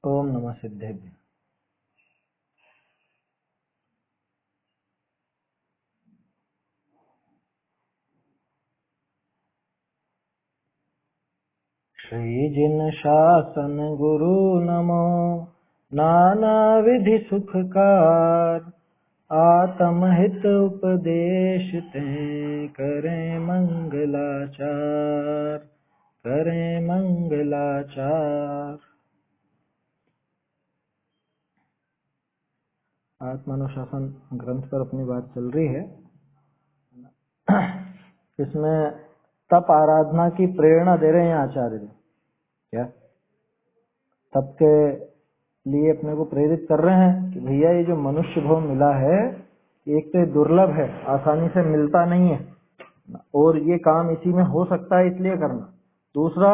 ओम नमः सिद्धेभ्य। श्री जिन शासन गुरु नमो नाना विधि सुखकार, आत्महित उपदेश ते करें मंगलाचार, करें मंगलाचार। आत्मानुशासन ग्रंथ पर अपनी बात चल रही है। इसमें तप आराधना की प्रेरणा दे रहे हैं आचार्य जी। क्या तप के लिए अपने को प्रेरित कर रहे हैं कि भैया ये जो मनुष्य भाव मिला है, एक तो दुर्लभ है, आसानी से मिलता नहीं है, और ये काम इसी में हो सकता है, इसलिए करना। दूसरा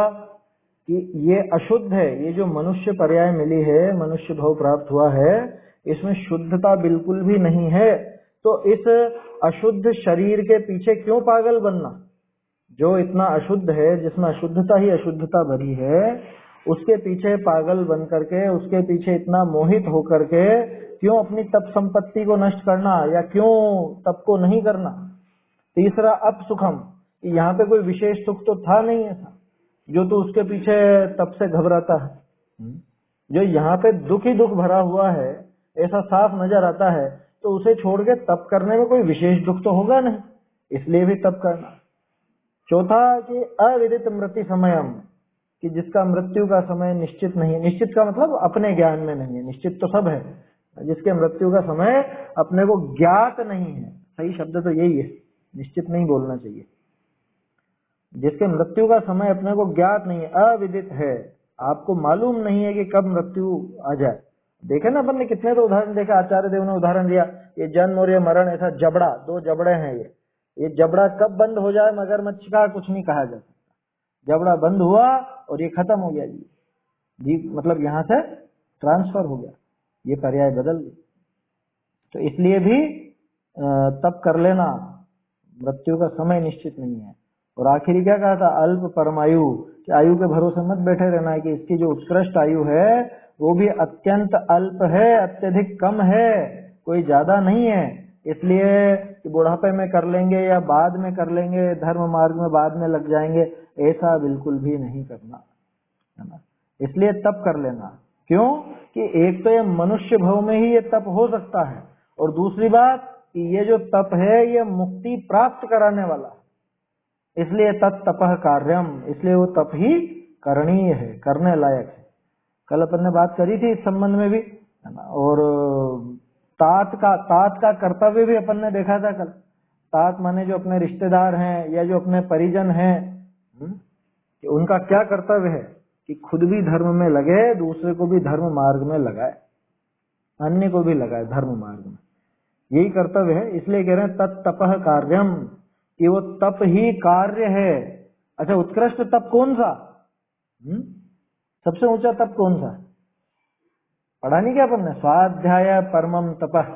कि ये अशुद्ध है, ये जो मनुष्य पर्याय मिली है, मनुष्य भाव प्राप्त हुआ है, इसमें शुद्धता बिल्कुल भी नहीं है। तो इस अशुद्ध शरीर के पीछे क्यों पागल बनना? जो इतना अशुद्ध है, जिसमें अशुद्धता ही अशुद्धता भरी है, उसके पीछे पागल बन करके, उसके पीछे इतना मोहित होकर के क्यों अपनी तप संपत्ति को नष्ट करना, या क्यों तप को नहीं करना? तीसरा अप सुखम, यहाँ पे कोई विशेष सुख तो था नहीं ऐसा जो तो उसके पीछे तप से घबराता है। जो यहाँ पे दुख ही दुख भरा हुआ है, ऐसा साफ नजर आता है, तो उसे छोड़ के तप करने में कोई विशेष दुख तो होगा नहीं, इसलिए भी तप करना। चौथा कि अविदित मृत्यु समयम, कि जिसका मृत्यु का समय निश्चित नहीं है। निश्चित का मतलब अपने ज्ञान में नहीं है, निश्चित तो सब है, जिसके मृत्यु का समय अपने को ज्ञात नहीं है। सही शब्द तो यही है, निश्चित नहीं बोलना चाहिए। जिसके मृत्यु का समय अपने को ज्ञात नहीं है, अविदित है, आपको मालूम नहीं है कि कब मृत्यु आ जाए। देखे ना अपन ने कितने तो उदाहरण देखे, आचार्य देव ने उदाहरण दिया, ये जन्म और ये मरण, ऐसा जबड़ा, दो जबड़े हैं, ये जबड़ा कब बंद हो जाए मगरमच्छ का कुछ नहीं कहा जा सकता। जबड़ा बंद हुआ और ये खत्म हो गया जी, मतलब यहाँ से ट्रांसफर हो गया, ये पर्याय बदल गई। तो इसलिए भी तप कर लेना, मृत्यु का समय निश्चित नहीं है। और आखिरी क्या कहा था? अल्प परमायु, कि आयु के भरोसे मत बैठे रहना है कि इसकी जो उत्कृष्ट आयु है वो भी अत्यंत अल्प है, अत्यधिक कम है, कोई ज्यादा नहीं है। इसलिए कि बुढ़ापे में कर लेंगे या बाद में कर लेंगे, धर्म मार्ग में बाद में लग जाएंगे, ऐसा बिल्कुल भी नहीं करना है ना। इसलिए तप कर लेना। क्यों? कि एक तो ये मनुष्य भव में ही ये तप हो सकता है, और दूसरी बात कि ये जो तप है ये मुक्ति प्राप्त कराने वाला है। इसलिए तत्तपः कार्यम, इसलिए वो तप ही करणीय है, करने लायक है। कल अपन ने बात करी थी इस संबंध में भी, है ना। और तात का कर्तव्य भी अपन ने देखा था कल। तात माने जो अपने रिश्तेदार हैं या जो अपने परिजन हैं, कि उनका क्या कर्तव्य है कि खुद भी धर्म में लगे, दूसरे को भी धर्म मार्ग में लगाए, अन्य को भी लगाए धर्म मार्ग में, यही कर्तव्य है। इसलिए कह रहे हैं तत्तपः कार्यम, कि वो तप ही कार्य है। अच्छा, उत्कृष्ट तप कौन सा? सबसे ऊंचा तप कौन सा? पढ़ा नहीं क्या अपन ने? स्वाध्याय परमम तपः,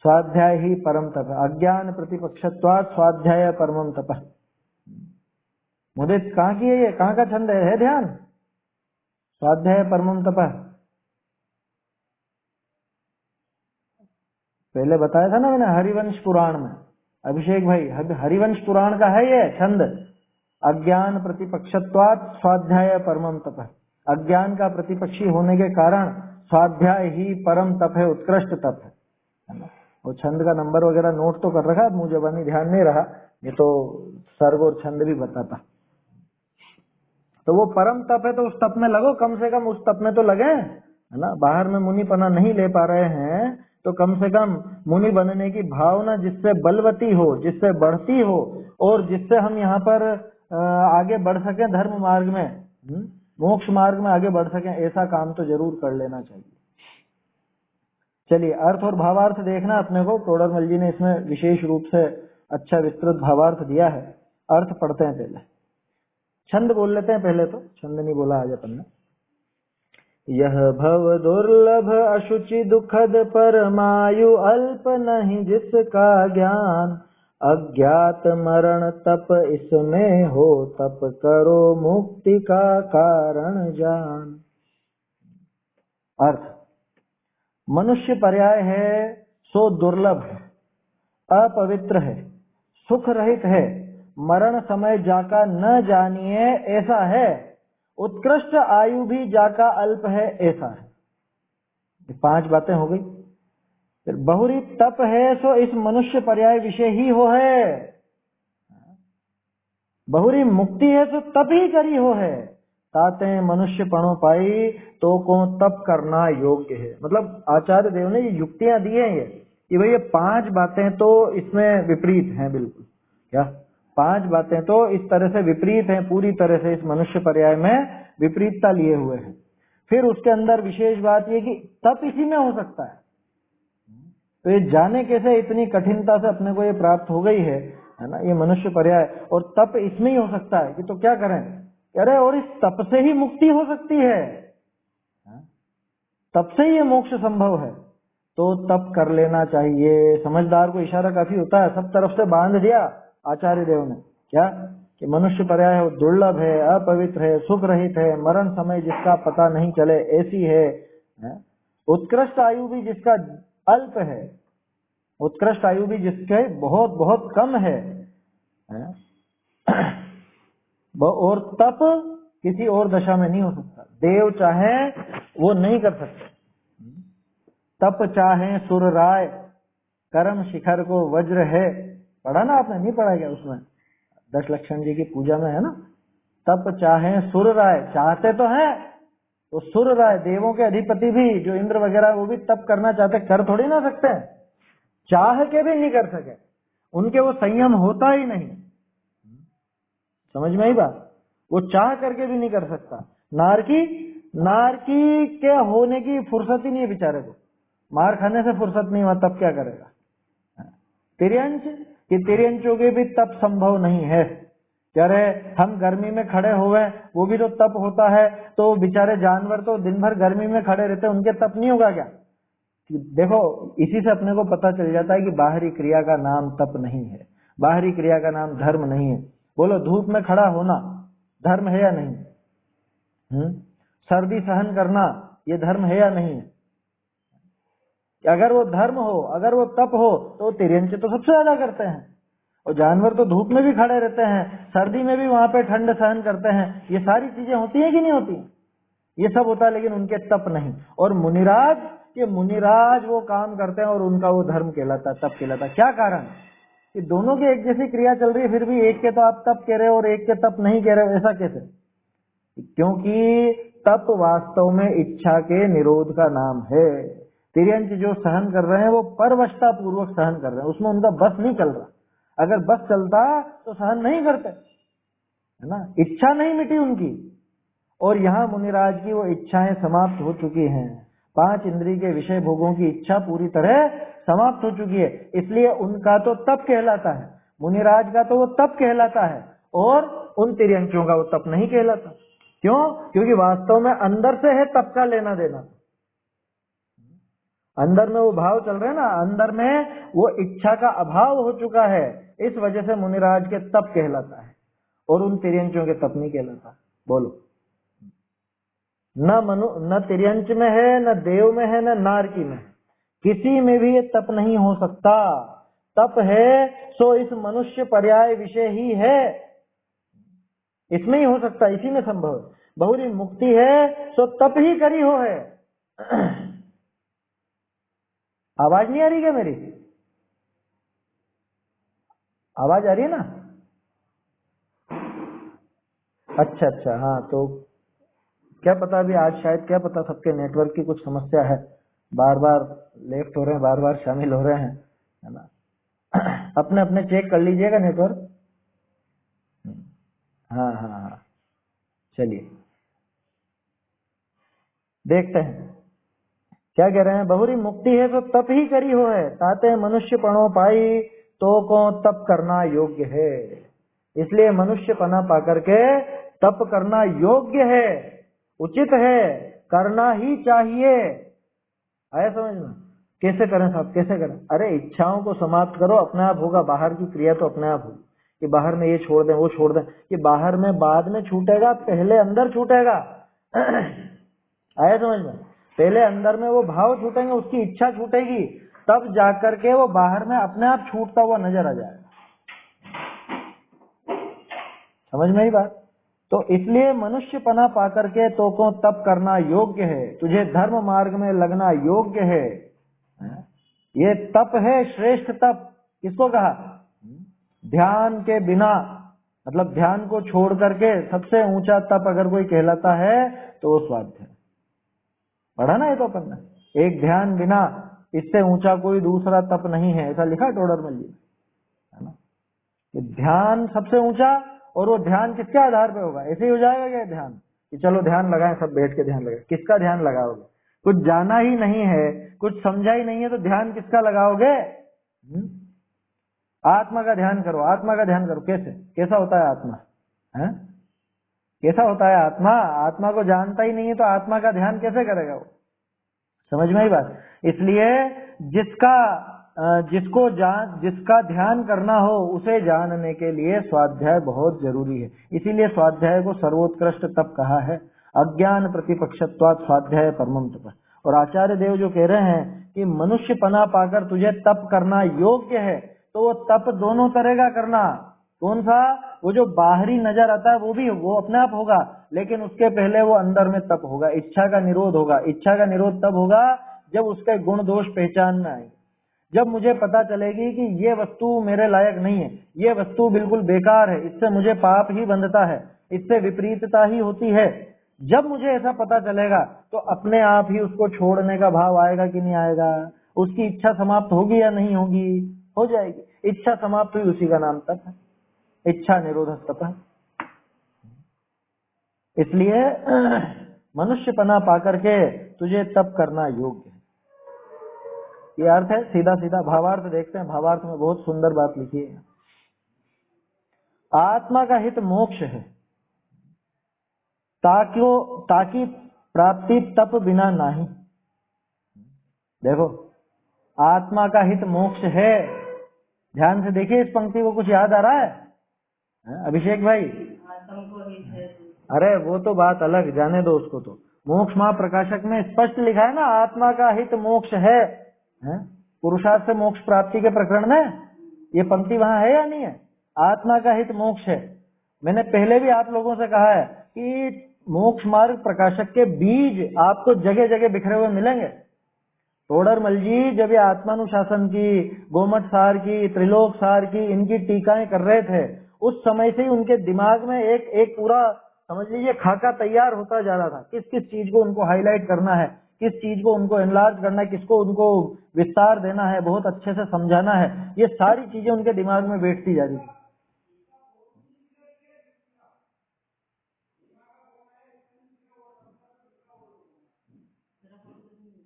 स्वाध्याय ही परम तप, अज्ञान प्रतिपक्षत्वात् स्वाध्याय परमम तपः। मुझे कहाँ की है ये, कहाँ का छंद है ध्यान? स्वाध्याय परमम तपः पहले बताया था ना मैंने, हरिवंश पुराण में। अभिषेक भाई, हरिवंश पुराण का है ये छंद, अज्ञान प्रतिपक्षत्वात् स्वाध्याय परमम तपः। अज्ञान का प्रतिपक्षी होने के कारण स्वाध्याय ही परम तप है, उत्कृष्ट तप है ना। वो छंद का नंबर वगैरह नोट तो कर रखा, मुझे बनी ध्यान नहीं रहा, ये तो सर्ग और छंद भी बताता। तो वो परम तप है, तो उस तप में लगो, कम से कम उस तप में तो लगे, है ना। बाहर में मुनि पना नहीं ले पा रहे हैं, तो कम से कम मुनि बनने की भावना जिससे बलवती हो, जिससे बढ़ती हो, और जिससे हम यहाँ पर आगे बढ़ सकें धर्म मार्ग में, मोक्ष मार्ग में आगे बढ़ सकें, ऐसा काम तो जरूर कर लेना चाहिए। चलिए, अर्थ और भावार्थ देखना अपने को। टोडरमल जी ने इसमें विशेष रूप से अच्छा विस्तृत भावार्थ दिया है। अर्थ पढ़ते हैं पहले, छंद बोल लेते हैं पहले, तो छंद नहीं बोला आज अपन ने। यह भव दुर्लभ अशुचि दुखद परमायु, अल्प नहीं जिसका ज्ञान, अज्ञात मरण तप इसमें हो, तप करो मुक्ति का कारण जान। अर्थ, मनुष्य पर्याय है सो दुर्लभ है, अपवित्र है, सुख रहित है, मरण समय जाका न जानिए ऐसा है, उत्कृष्ट आयु भी जाका अल्प है ऐसा है। ये 5 बातें हो गई। फिर बहुरी तप है सो इस मनुष्य पर्याय विषय ही हो है, बहुरी मुक्ति है सो तप ही करी हो है, ताते मनुष्य पणो पाई तो को तप करना योग्य है। मतलब आचार्य देव ने ये युक्तियां दी हैं ये कि भाई ये 5 बातें तो इसमें विपरीत हैं, बिल्कुल क्या 5 बातें तो इस तरह से विपरीत हैं, पूरी तरह से इस मनुष्य पर्याय में विपरीतता लिए हुए हैं। फिर उसके अंदर विशेष बात ये कि तप इसी में हो सकता है। तो ये जाने कैसे इतनी कठिनता से अपने को ये प्राप्त हो गई है ना, ये मनुष्य पर्याय, और तप इसमें ही हो सकता है कि तो क्या करें, अरे और इस तप से ही मुक्ति हो सकती है, तप से ही ये मोक्ष संभव है, तो तप कर लेना चाहिए। समझदार को इशारा काफी होता है, सब तरफ से बांध दिया आचार्य देव ने क्या कि मनुष्य पर्याय है, दुर्लभ है, अपवित्र है, सुख रहित है, मरण समय जिसका पता नहीं चले ऐसी है, उत्कृष्ट आयु भी जिसका अल्प है, उत्कृष्ट आयु भी जिसके बहुत बहुत कम है, और तप किसी और दशा में नहीं हो सकता। देव चाहे वो नहीं कर सकते, तप चाहे सुर राय, कर्म शिखर को वज्र है। पढ़ा ना आपने, नहीं पढ़ा क्या उसमें, 10 लक्षण जी की पूजा में है ना, तप चाहे सुर राय, चाहते तो हैं तो सुर राय, देवों के अधिपति भी जो इंद्र वगैरह वो भी तप करना चाहते, कर थोड़ी ना सकते हैं, चाह के भी नहीं कर सके, उनके वो संयम होता ही नहीं। समझ में आई बात, वो चाह करके भी नहीं कर सकता। नारकी के होने की फुर्सत ही नहीं है बेचारे को, मार खाने से फुर्सत नहीं हुआ तब क्या करेगा। तिर्यंच कि तिर्यंचों के भी तप संभव नहीं है। अरे हम गर्मी में खड़े हुए, वो भी तो तप होता है, तो बेचारे जानवर तो दिन भर गर्मी में खड़े रहते, उनके तप नहीं होगा क्या। देखो इसी से अपने को पता चल जाता है कि बाहरी क्रिया का नाम तप नहीं है, बाहरी क्रिया का नाम धर्म नहीं है। बोलो धूप में खड़ा होना धर्म है या नहीं, सर्दी सहन करना ये धर्म है या नहीं है। अगर वो धर्म हो, अगर वो तप हो, तो तिर्यंच तो सबसे ज्यादा करते हैं, और जानवर तो धूप में भी खड़े रहते हैं, सर्दी में भी वहां पे ठंड सहन करते हैं। ये सारी चीजें होती है कि नहीं होती, ये सब होता है, लेकिन उनके तप नहीं। और मुनिराज, ये मुनिराज वो काम करते हैं और उनका वो धर्म कहलाता है, तप कहलाता है। क्या कारण कि दोनों की एक जैसी क्रिया चल रही है, फिर भी एक के तो आप तप कह रहे हो और एक के तप नहीं कह रहे हो, ऐसा कैसे। क्योंकि तप वास्तव में इच्छा के निरोध का नाम है। तिर्यंच जो सहन कर रहे हैं वो परवशता पूर्वक सहन कर रहे हैं, उसमें उनका बस नहीं चल रहा। अगर बस चलता तो सहन नहीं करते, है ना, इच्छा नहीं मिटी उनकी। और यहाँ मुनिराज की वो इच्छाएं समाप्त हो चुकी हैं, 5 इंद्रिय के विषय भोगों की इच्छा पूरी तरह समाप्त हो चुकी है, इसलिए उनका तो तप कहलाता है, मुनिराज का तो वो तप कहलाता है, और उन तिर्यंचों का वो तप नहीं कहलाता। क्यों? क्योंकि वास्तव में अंदर से है तप का लेना देना, अंदर में वो भाव चल रहे हैं ना, अंदर में वो इच्छा का अभाव हो चुका है, इस वजह से मुनिराज के तप कहलाता है और उन तिर्यंचों के तप नहीं कहलाता। बोलो, न तिर्यंच में है, न देव में है, न नारकी में, किसी में भी ये तप नहीं हो सकता। तप है सो इस मनुष्य पर्याय विषय ही है, इसमें ही हो सकता है, इसी में संभव है। बहुरी मुक्ति है सो तप ही करी हो है। आवाज नहीं आ रही क्या मेरी? आवाज आ रही है ना? अच्छा अच्छा, हाँ, तो क्या पता अभी आज शायद, क्या पता सबके नेटवर्क की कुछ समस्या है, बार बार लेफ्ट हो रहे हैं, बार बार शामिल हो रहे हैं, है ना। अपने अपने चेक कर लीजिएगा नेटवर्क। हाँ हाँ हाँ, चलिए देखते हैं क्या कह रहे हैं। बहुरी मुक्ति है तो तप ही करी हो है, ताते मनुष्य पणो पाई तो को तप करना योग्य है। इसलिए मनुष्य पना पाकर के तप करना योग्य है, उचित है, करना ही चाहिए। आया समझ में? कैसे करें साहब, कैसे करें? अरे इच्छाओं को समाप्त करो, अपने आप होगा। बाहर की क्रिया तो अपने आप होगी, कि बाहर में ये छोड़ दें वो छोड़ दें, कि बाहर में बाद में छूटेगा, पहले अंदर छूटेगा। आया समझ में? पहले अंदर में वो भाव छूटेंगे, उसकी इच्छा छूटेगी, तब जाकर के वो बाहर में अपने आप छूटता हुआ नजर आ जाएगा। समझ में ही बात। तो इसलिए मनुष्यपना पाकर के तो को तप करना योग्य है, तुझे धर्म मार्ग में लगना योग्य है। ये तप है श्रेष्ठ तप। किसको कहा? ध्यान के बिना, मतलब ध्यान को छोड़ करके सबसे ऊंचा तप अगर कोई कहलाता है तो वो स्वाध्याय। पढ़ा ना ये तो अपन ने, एक ध्यान बिना इससे ऊंचा कोई दूसरा तप नहीं है, ऐसा लिखा टोडरमल जी, है ना। ये ध्यान सबसे ऊंचा, और वो ध्यान किसके आधार पे होगा? ऐसे ही हो जाएगा क्या ध्यान कि चलो ध्यान लगाएं, सब बैठ के ध्यान लगाएं? किसका ध्यान लगाओगे? कुछ जाना ही नहीं है, कुछ समझा ही नहीं है, तो ध्यान किसका लगाओगे? आत्मा का ध्यान करो, आत्मा का ध्यान करो। कैसे, कैसा होता है आत्मा? है कैसा होता है आत्मा? आत्मा को जानता ही नहीं है तो आत्मा का ध्यान कैसे करेगा वो? समझ में आई बात। इसलिए जिसका ध्यान करना हो उसे जानने के लिए स्वाध्याय बहुत जरूरी है। इसीलिए स्वाध्याय को सर्वोत्कृष्ट तप कहा है। अज्ञान प्रतिपक्षत्वात् स्वाध्याय परमम तप। और आचार्य देव जो कह रहे हैं कि मनुष्यपना पाकर तुझे तप करना योग्य है, तो वो तप दोनों तरह का करना। कौन सा? वो जो बाहरी नजर आता है वो अपने आप होगा, लेकिन उसके पहले वो अंदर में तप होगा, इच्छा का निरोध होगा। इच्छा का निरोध तब होगा जब उसके गुण दोष पहचान में आए, जब मुझे पता चलेगी कि ये वस्तु मेरे लायक नहीं है, ये वस्तु बिल्कुल बेकार है, इससे मुझे पाप ही बंधता है, इससे विपरीतता ही होती है। जब मुझे ऐसा पता चलेगा तो अपने आप ही उसको छोड़ने का भाव आएगा कि नहीं आएगा? उसकी इच्छा समाप्त होगी या नहीं होगी? हो जाएगी। इच्छा समाप्त हुई, उसी का नाम तप है, इच्छा निरोधक तप है। इसलिए मनुष्यपना पाकर के तुझे तप करना योग्य है। ये अर्थ है, सीधा सीधा भावार्थ देखते हैं। भावार्थ में बहुत सुंदर बात लिखी है। आत्मा का हित मोक्ष है, ताकि प्राप्ति तप बिना नहीं। देखो, आत्मा का हित मोक्ष है। ध्यान से देखिए इस पंक्ति को, कुछ याद आ रहा है? अभिषेक भाई? अरे वो तो बात अलग, जाने दो उसको। तो मोक्ष महाप्रकाशक में स्पष्ट लिखा है ना, आत्मा का हित मोक्ष है। पुरुषार्थ से मोक्ष प्राप्ति के प्रकरण में ये पंक्ति वहां है या नहीं है? आत्मा का हित मोक्ष है। मैंने पहले भी आप लोगों से कहा है कि मोक्ष मार्ग प्रकाशक के बीज आपको जगह जगह बिखरे हुए मिलेंगे। टोडरमल जी जब ये आत्मानुशासन की, गोमठ सार की, त्रिलोक सार की, इनकी टीकाएं कर रहे थे, उस समय से ही उनके दिमाग में एक पूरा समझ लीजिए खाका तैयार होता जा रहा था। किस किस चीज को उनको हाईलाइट करना है, किस चीज को उनको एनलार्ज करना है, किसको उनको विस्तार देना है, बहुत अच्छे से समझाना है, ये सारी चीजें उनके दिमाग में बैठती जा रही थी।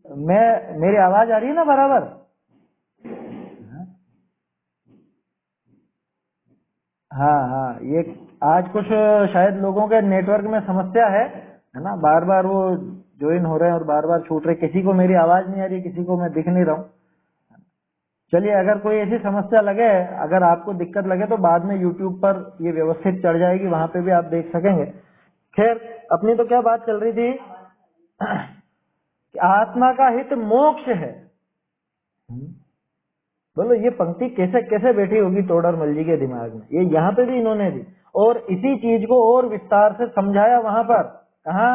मेरी आवाज आ रही है ना बराबर? हाँ, ये आज कुछ शायद लोगों के नेटवर्क में समस्या है ना, बार बार वो ज्वाइन हो रहे हैं और बार बार छूट रहे। किसी को मेरी आवाज नहीं आ रही, किसी को मैं दिख नहीं रहा हूँ। चलिए, अगर कोई ऐसी समस्या लगे, अगर आपको दिक्कत लगे तो बाद में YouTube पर ये व्यवस्थित चढ़ जाएगी, वहां पे भी आप देख सकेंगे। खैर, अपनी तो क्या बात चल रही थी कि आत्मा का हित मोक्ष है। बोलो, ये पंक्ति कैसे कैसे बैठी होगी टोडरमल जी के दिमाग में? ये यहाँ पे भी इन्होंने दी, और इसी चीज को और विस्तार से समझाया वहां पर। कहा?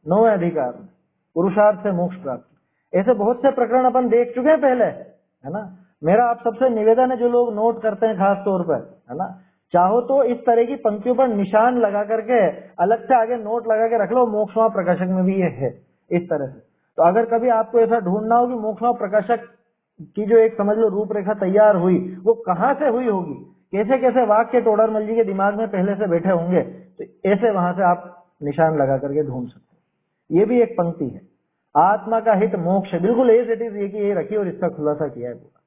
9वें अधिकार में, पुरुषार्थ से मोक्ष प्राप्ति। ऐसे बहुत से प्रकरण अपन देख चुके हैं पहले, है ना। मेरा आप सबसे निवेदन है, जो लोग नोट करते हैं खास तौर पर, है ना, चाहो तो इस तरह की पंक्तियों पर निशान लगा करके अलग से आगे नोट लगा के रख लो। मोक्षमा प्रकाशक में भी ये है इस तरह से। तो अगर कभी आपको ऐसा ढूंढना हो कि मोक्षमा प्रकाशक की जो एक समझ लो रूपरेखा तैयार हुई, वो कहाँ से हुई होगी, कैसे कैसे वाक्य टोडरमल जी के दिमाग में पहले से बैठे होंगे, तो ऐसे वहां से आप निशान लगा करके ढूंढ सकते हैं। ये भी एक पंक्ति है, आत्मा का हित मोक्ष है। बिल्कुल एज इट इज ये कि ये रखी और इसका खुलासा किया है पूरा।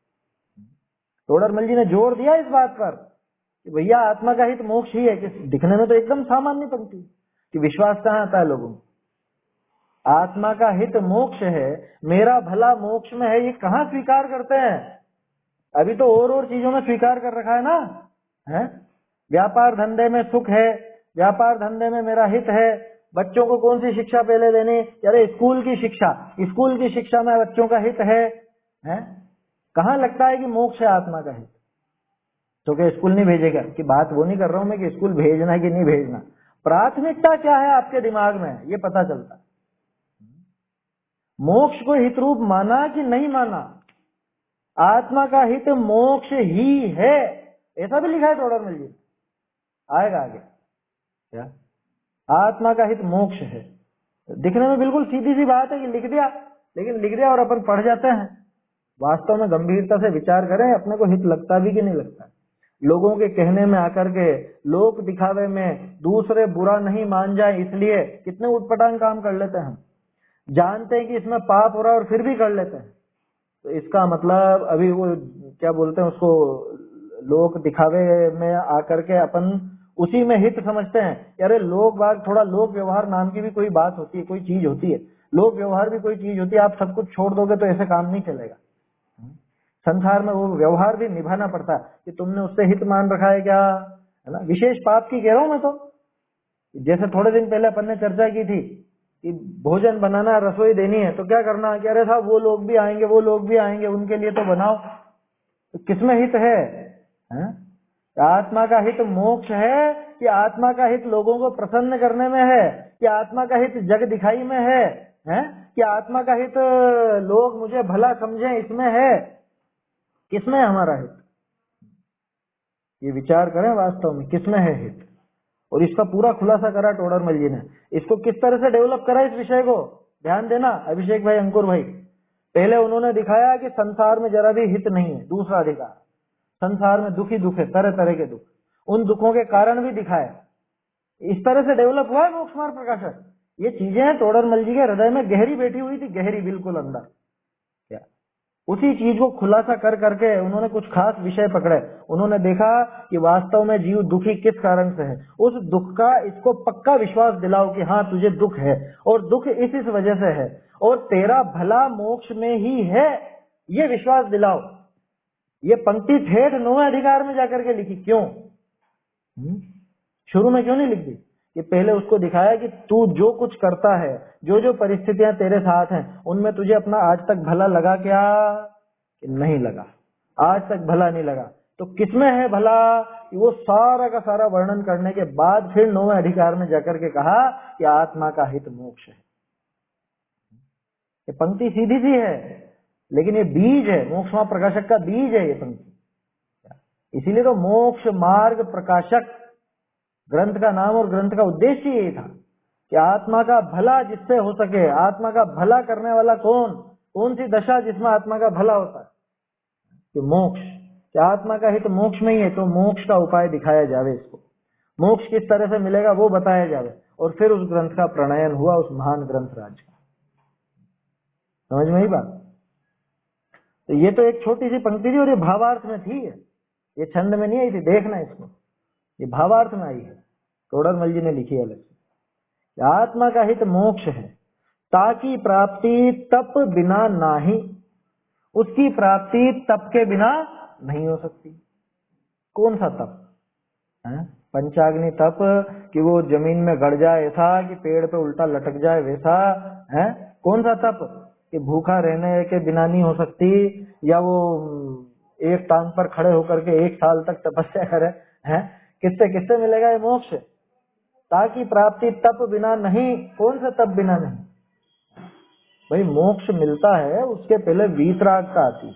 टोडरमल जी ने जोर दिया इस बात पर कि भैया आत्मा का हित मोक्ष ही है। कि दिखने में तो एकदम सामान्य पंक्ति, कि विश्वास कहाँ आता है लोगों में। आत्मा का हित मोक्ष है, मेरा भला मोक्ष में है, ये कहाँ स्वीकार करते हैं? अभी तो और चीजों में स्वीकार कर रखा है ना, है? व्यापार धंधे में सुख है, व्यापार धंधे में मेरा हित है, बच्चों को कौन सी शिक्षा पहले देनी? अरे स्कूल की शिक्षा, स्कूल की शिक्षा में बच्चों का हित है, हैं? कहाँ लगता है कि मोक्ष है आत्मा का हित? तो क्या स्कूल नहीं भेजेगा? कि बात वो नहीं कर रहा हूं मैं कि स्कूल भेजना कि नहीं भेजना, प्राथमिकता क्या है आपके दिमाग में ये पता चलता है। मोक्ष को हित रूप माना कि नहीं माना? आत्मा का हित मोक्ष ही है, ऐसा भी लिखा है टोडरमल जी, आएगा आगे क्या? आत्मा का हित मोक्ष है। दिखने में बिल्कुल सीधी सी बात है कि लिख दिया, लेकिन लिख दिया और अपन पढ़ जाते हैं। वास्तव में गंभीरता से विचार करें, अपने को हित लगता भी कि नहीं लगता। लोगों के कहने में आकर के, लोक दिखावे में, दूसरे बुरा नहीं मान जाए इसलिए कितने उटपटांग काम कर लेते हैं हम। जानते हैं कि इसमें पाप हो रहा है और फिर भी कर लेते हैं। तो इसका मतलब अभी वो क्या बोलते हैं उसको, लोक दिखावे में आकर के अपन उसी में हित समझते हैं। अरे लोग बाग, थोड़ा लोक व्यवहार नाम की भी कोई बात होती है, कोई चीज होती है, लोक व्यवहार भी कोई चीज होती है। आप सब कुछ छोड़ दोगे तो ऐसे काम नहीं चलेगा। संसार में वो व्यवहार भी निभाना पड़ता है कि तुमने उससे हित मान रखा है क्या, है ना। विशेष पाप की कह रहा हूं मैं तो। जैसे थोड़े दिन पहले अपन ने चर्चा की थी कि भोजन बनाना, रसोई देनी है, तो क्या करना है कि अरे साहब वो लोग भी आएंगे, वो लोग भी आएंगे, उनके लिए तो बनाओ। तो किसमें हित है, हैं? आत्मा का हित मोक्ष है कि आत्मा का हित लोगों को प्रसन्न करने में है, कि आत्मा का हित जग दिखाई में है, हैं? कि आत्मा का हित लोग मुझे भला समझें इसमें है? किसमें है हमारा हित? ये विचार करें वास्तव में किसमें है हित। और इसका पूरा खुलासा करा टोडरमल जी ने। इसको किस तरह से डेवलप करा इस विषय को, ध्यान देना अभिषेक भाई, अंकुर भाई। पहले उन्होंने दिखाया कि संसार में जरा भी हित नहीं है, दूसरा अधिकार। संसार में दुख ही दुख है, तरह तरह के दुख, उन दुखों के कारण भी दिखाए। इस तरह से डेवलप हुआ है मोक्ष मार्ग प्रकाशक। ये चीजें टोडरमल जी के हृदय में गहरी बैठी हुई थी, गहरी बिल्कुल अंदर। क्या उसी चीज को खुलासा कर करके उन्होंने कुछ खास विषय पकड़े। उन्होंने देखा कि वास्तव में जीव दुखी किस कारण से है, उस दुख का इसको पक्का विश्वास दिलाओ कि हाँ तुझे दुख है, और दुख इस वजह से है, और तेरा भला मोक्ष में ही है, ये विश्वास दिलाओ। ये पंक्ति ठेठ 9वें अधिकार में जाकर के लिखी, क्यों? शुरू में क्यों नहीं लिख दी? ये पहले उसको दिखाया कि तू जो कुछ करता है, जो जो परिस्थितियां तेरे साथ हैं, उनमें तुझे अपना आज तक भला लगा क्या कि नहीं लगा? आज तक भला नहीं लगा, तो किसमें है भला? वो सारा का सारा वर्णन करने के बाद फिर 9वें अधिकार में जाकर के कहा कि आत्मा का हित मोक्ष है। ये पंक्ति सीधी सी है, लेकिन ये बीज है, मोक्ष मार्ग प्रकाशक का बीज है ये पंक्ति। इसीलिए तो मोक्ष मार्ग प्रकाशक ग्रंथ का नाम और ग्रंथ का उद्देश्य यही था कि आत्मा का भला जिससे हो सके। आत्मा का भला करने वाला कौन? कौन सी दशा जिसमें आत्मा का भला होता है? कि मोक्ष। क्या आत्मा का हित मोक्ष में ही है, तो मोक्ष का उपाय दिखाया जावे। इसको मोक्ष किस तरह से मिलेगा वो बताया जावे। और फिर उस ग्रंथ का प्रणयन हुआ, उस महान ग्रंथ राज का। समझ में ही बात? तो ये तो एक छोटी सी पंक्ति थी, और ये भावार्थ में थी, ये छंद में नहीं आई थी। देखना इसको, ये भावार्थ में आई है, टोडरमल जी ने लिखी है अलग से। आत्मा का हित मोक्ष है, ताकि प्राप्ति तप बिना नाही, उसकी प्राप्ति तप के बिना नहीं हो सकती। कौन सा तप है? पंचाग्नि तप, कि वो जमीन में गड़ जाए ऐसा, कि पेड़ पे उल्टा लटक जाए वैसा है? कौन सा तप? कि भूखा रहने के बिना नहीं हो सकती, या वो एक टांग पर खड़े होकर के 1 साल तक तपस्या करे, है? किससे किससे मिलेगा ये मोक्ष? ताकि प्राप्ति तप बिना नहीं। कौन सा तप बिना नहीं? भाई मोक्ष मिलता है उसके पहले वीतरागता आती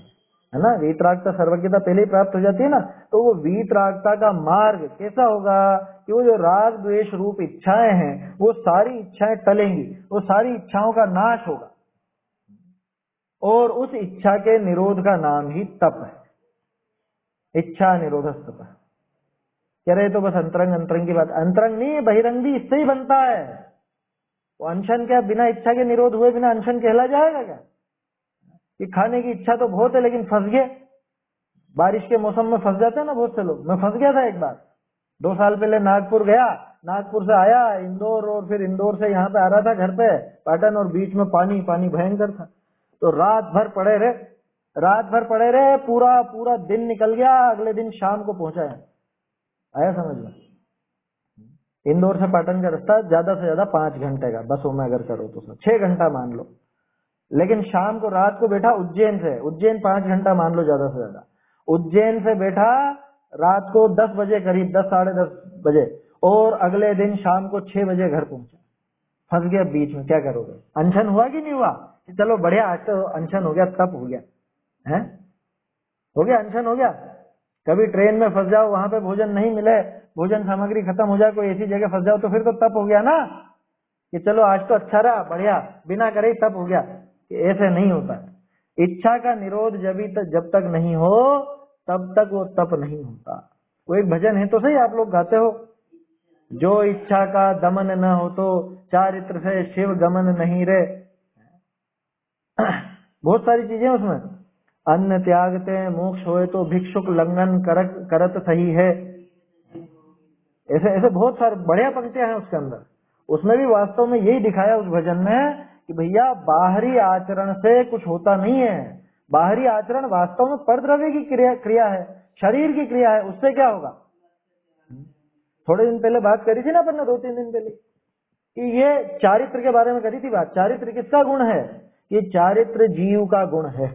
है ना। वीतरागता सर्वज्ञता पहले ही प्राप्त हो जाती है ना। तो वो वीतरागता का मार्ग कैसा होगा कि वो जो राग द्वेष रूप इच्छाएं हैं, वो सारी इच्छाएं टलेंगी, वो सारी इच्छाओं का नाश होगा, और उस इच्छा के निरोध का नाम ही तप है। इच्छा निरोध तप। कह रहे तो बस अंतरंग अंतरंग की बात, अंतरंग नहीं, बहिरंग भी इससे ही बनता है। वो अनशन क्या बिना इच्छा के निरोध हुए बिना अनशन कहला जाएगा क्या? कि खाने की इच्छा तो बहुत है लेकिन फंस गए। बारिश के मौसम में फंस जाते हैं ना बहुत से लोग। मैं फंस गया था एक बार, 2 साल पहले नागपुर गया, नागपुर से आया इंदौर, और फिर इंदौर से यहाँ पे आ रहा था घर पे पाटन, और बीच में पानी पानी भयंकर था। तो रात भर पड़े रहे, पूरा पूरा दिन निकल गया। अगले दिन शाम को पहुंचा है, आया समझ में? इंदौर से पाटन का रास्ता ज्यादा से ज्यादा 5 घंटे का, बसों में अगर करो तो 6 घंटा मान लो। लेकिन शाम को रात को बैठा उज्जैन से, उज्जैन 5 घंटा मान लो ज्यादा से ज्यादा, उज्जैन से बैठा रात को 10 बजे करीब, 10 साढ़े 10 बजे, और अगले दिन शाम को 6 बजे घर पहुंचा, फंस गया बीच में, क्या करोगे? अनशन हुआ कि नहीं हुआ? चलो बढ़िया, आज तो अनशन हो गया, तप हो गया है, हो गया अनशन हो गया। कभी ट्रेन में फंस जाओ, वहां पे भोजन नहीं मिले, भोजन सामग्री खत्म हो जाए, कोई ऐसी जगह फंस जाओ, तो फिर तो तप हो गया ना, कि चलो आज तो अच्छा रहा, बढ़िया, बिना करे ही तप हो गया। ऐसे नहीं होता। इच्छा का निरोध जब तक नहीं हो तब तक वो तप नहीं होता। वो एक भजन है तो सही, आप लोग गाते हो, जो इच्छा का दमन न हो तो चारित्र से शिव गमन नहीं रे। बहुत सारी चीजें उसमें, अन्न त्यागते मोक्ष होए तो भिक्षुक लंघन करत सही है, ऐसे ऐसे बहुत सारे बढ़िया पंक्तियां हैं उसके अंदर। उसमें भी वास्तव में यही दिखाया उस भजन में कि भैया बाहरी आचरण से कुछ होता नहीं है, बाहरी आचरण वास्तव में परद्रव्य की क्रिया है, शरीर की क्रिया है, उससे क्या होगा? थोड़े दिन पहले बात करी थी ना अपन ने, 2-3 दिन पहले, कि ये चारित्र के बारे में करी थी बात। चारित्र किसका गुण है? ये चारित्र जीव का गुण है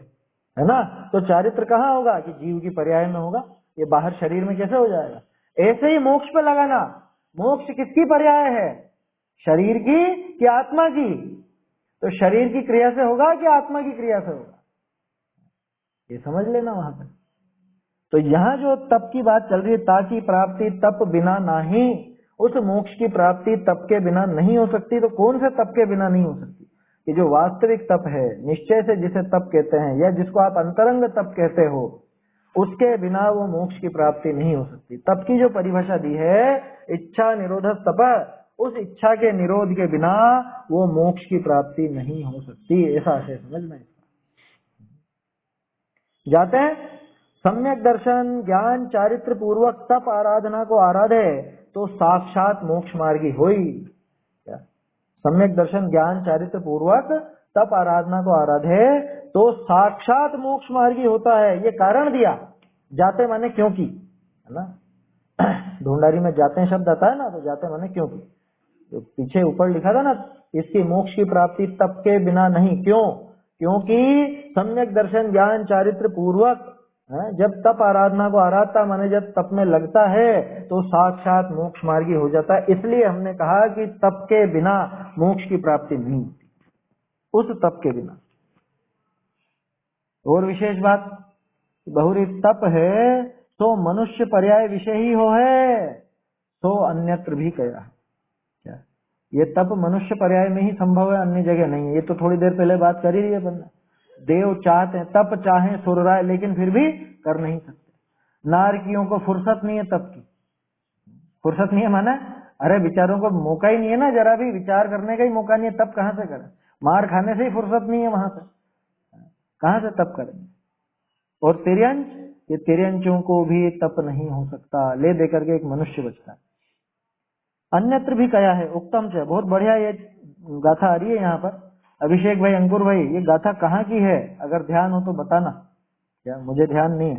ना। तो चारित्र कहाँ होगा? कि जीव की पर्याय में होगा, ये बाहर शरीर में कैसे हो जाएगा? ऐसे ही मोक्ष पे लगाना, मोक्ष किसकी पर्याय है? शरीर की कि आत्मा की? तो शरीर की क्रिया से होगा कि आत्मा की क्रिया से होगा, ये समझ लेना वहां पे। तो यहाँ जो तप की बात चल रही है, ताकि प्राप्ति तप बिना नहीं, उस मोक्ष की प्राप्ति तप के बिना नहीं हो सकती। तो कौन से तप के बिना नहीं हो सकती? कि जो वास्तविक तप है, निश्चय से जिसे तप कहते हैं, या जिसको आप अंतरंग तप कहते हो, उसके बिना वो मोक्ष की प्राप्ति नहीं हो सकती। तप की जो परिभाषा दी है, इच्छा निरोध तप, उस इच्छा के निरोध के बिना वो मोक्ष की प्राप्ति नहीं हो सकती, ऐसा आशय समझना है। जाते हैं, सम्यक दर्शन ज्ञान चारित्र पूर्वक तप आराधना को आराधे तो साक्षात मोक्ष मार्गी होई। क्या? सम्यक दर्शन ज्ञान चारित्र पूर्वक तप आराधना को आराधे तो साक्षात मोक्ष मार्गी होता है। ये कारण दिया, जाते माने क्योंकि, है ना। ढूंढारी में जाते शब्द आता है ना, तो जाते माने क्योंकि। तो पीछे ऊपर लिखा था ना, इसकी मोक्ष की प्राप्ति तप के बिना नहीं। क्यों? क्योंकि सम्यक दर्शन ज्ञान चारित्र पूर्वक, जब तप आराधना को आराधता माने जब तप में लगता है तो साक्षात मोक्ष मार्गी हो जाता है। इसलिए हमने कहा कि तप के बिना मोक्ष की प्राप्ति नहीं होती, उस तप के बिना। और विशेष बात, बहुरी तप है तो मनुष्य पर्याय विषय ही हो है, तो अन्यत्र भी कया है। क्या? ये तप मनुष्य पर्याय में ही संभव है, अन्य जगह नहीं है। ये तो थोड़ी देर पहले बात कर ही रही है अपन ने। देव चाहते हैं, तप चाहे सुर राय, लेकिन फिर भी कर नहीं सकते। नारकियों को फुर्सत नहीं है तप की, फुर्सत नहीं है माना, अरे विचारों को मौका ही नहीं है ना, जरा भी विचार करने का ही मौका नहीं है, तप कहां से करें? मार खाने से ही फुर्सत नहीं है वहां से, कहां से तप करेंगे? और तिर्यंच, ये तिर्यंचों को भी तप नहीं हो सकता, ले देकर के एक मनुष्य बचता है। अन्यत्र भी कया है, उत्तम से, बहुत बढ़िया ये गाथा आ रही है यहाँ पर। अभिषेक भाई, अंकुर भाई, ये गाथा कहाँ की है? अगर ध्यान हो तो बताना। क्या? मुझे ध्यान नहीं है।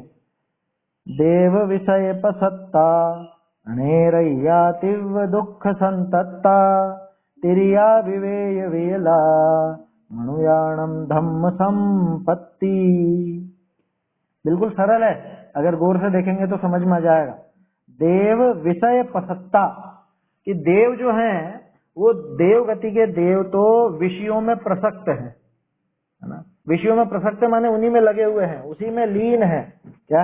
देव विषय पसत्ता अणेरय्या तीव्र दुख संतत्ता तिरिया विवेय वेला मनुयाणम धम्म संपत्ति। बिल्कुल सरल है, अगर गौर से देखेंगे तो समझ में आ जाएगा। देव विषय पसत्ता, कि देव जो हैं वो देव गति के देव तो विषयों में प्रसक्त है ना। विषयों में प्रसक्त माने उन्हीं में लगे हुए हैं, उसी में लीन है। क्या?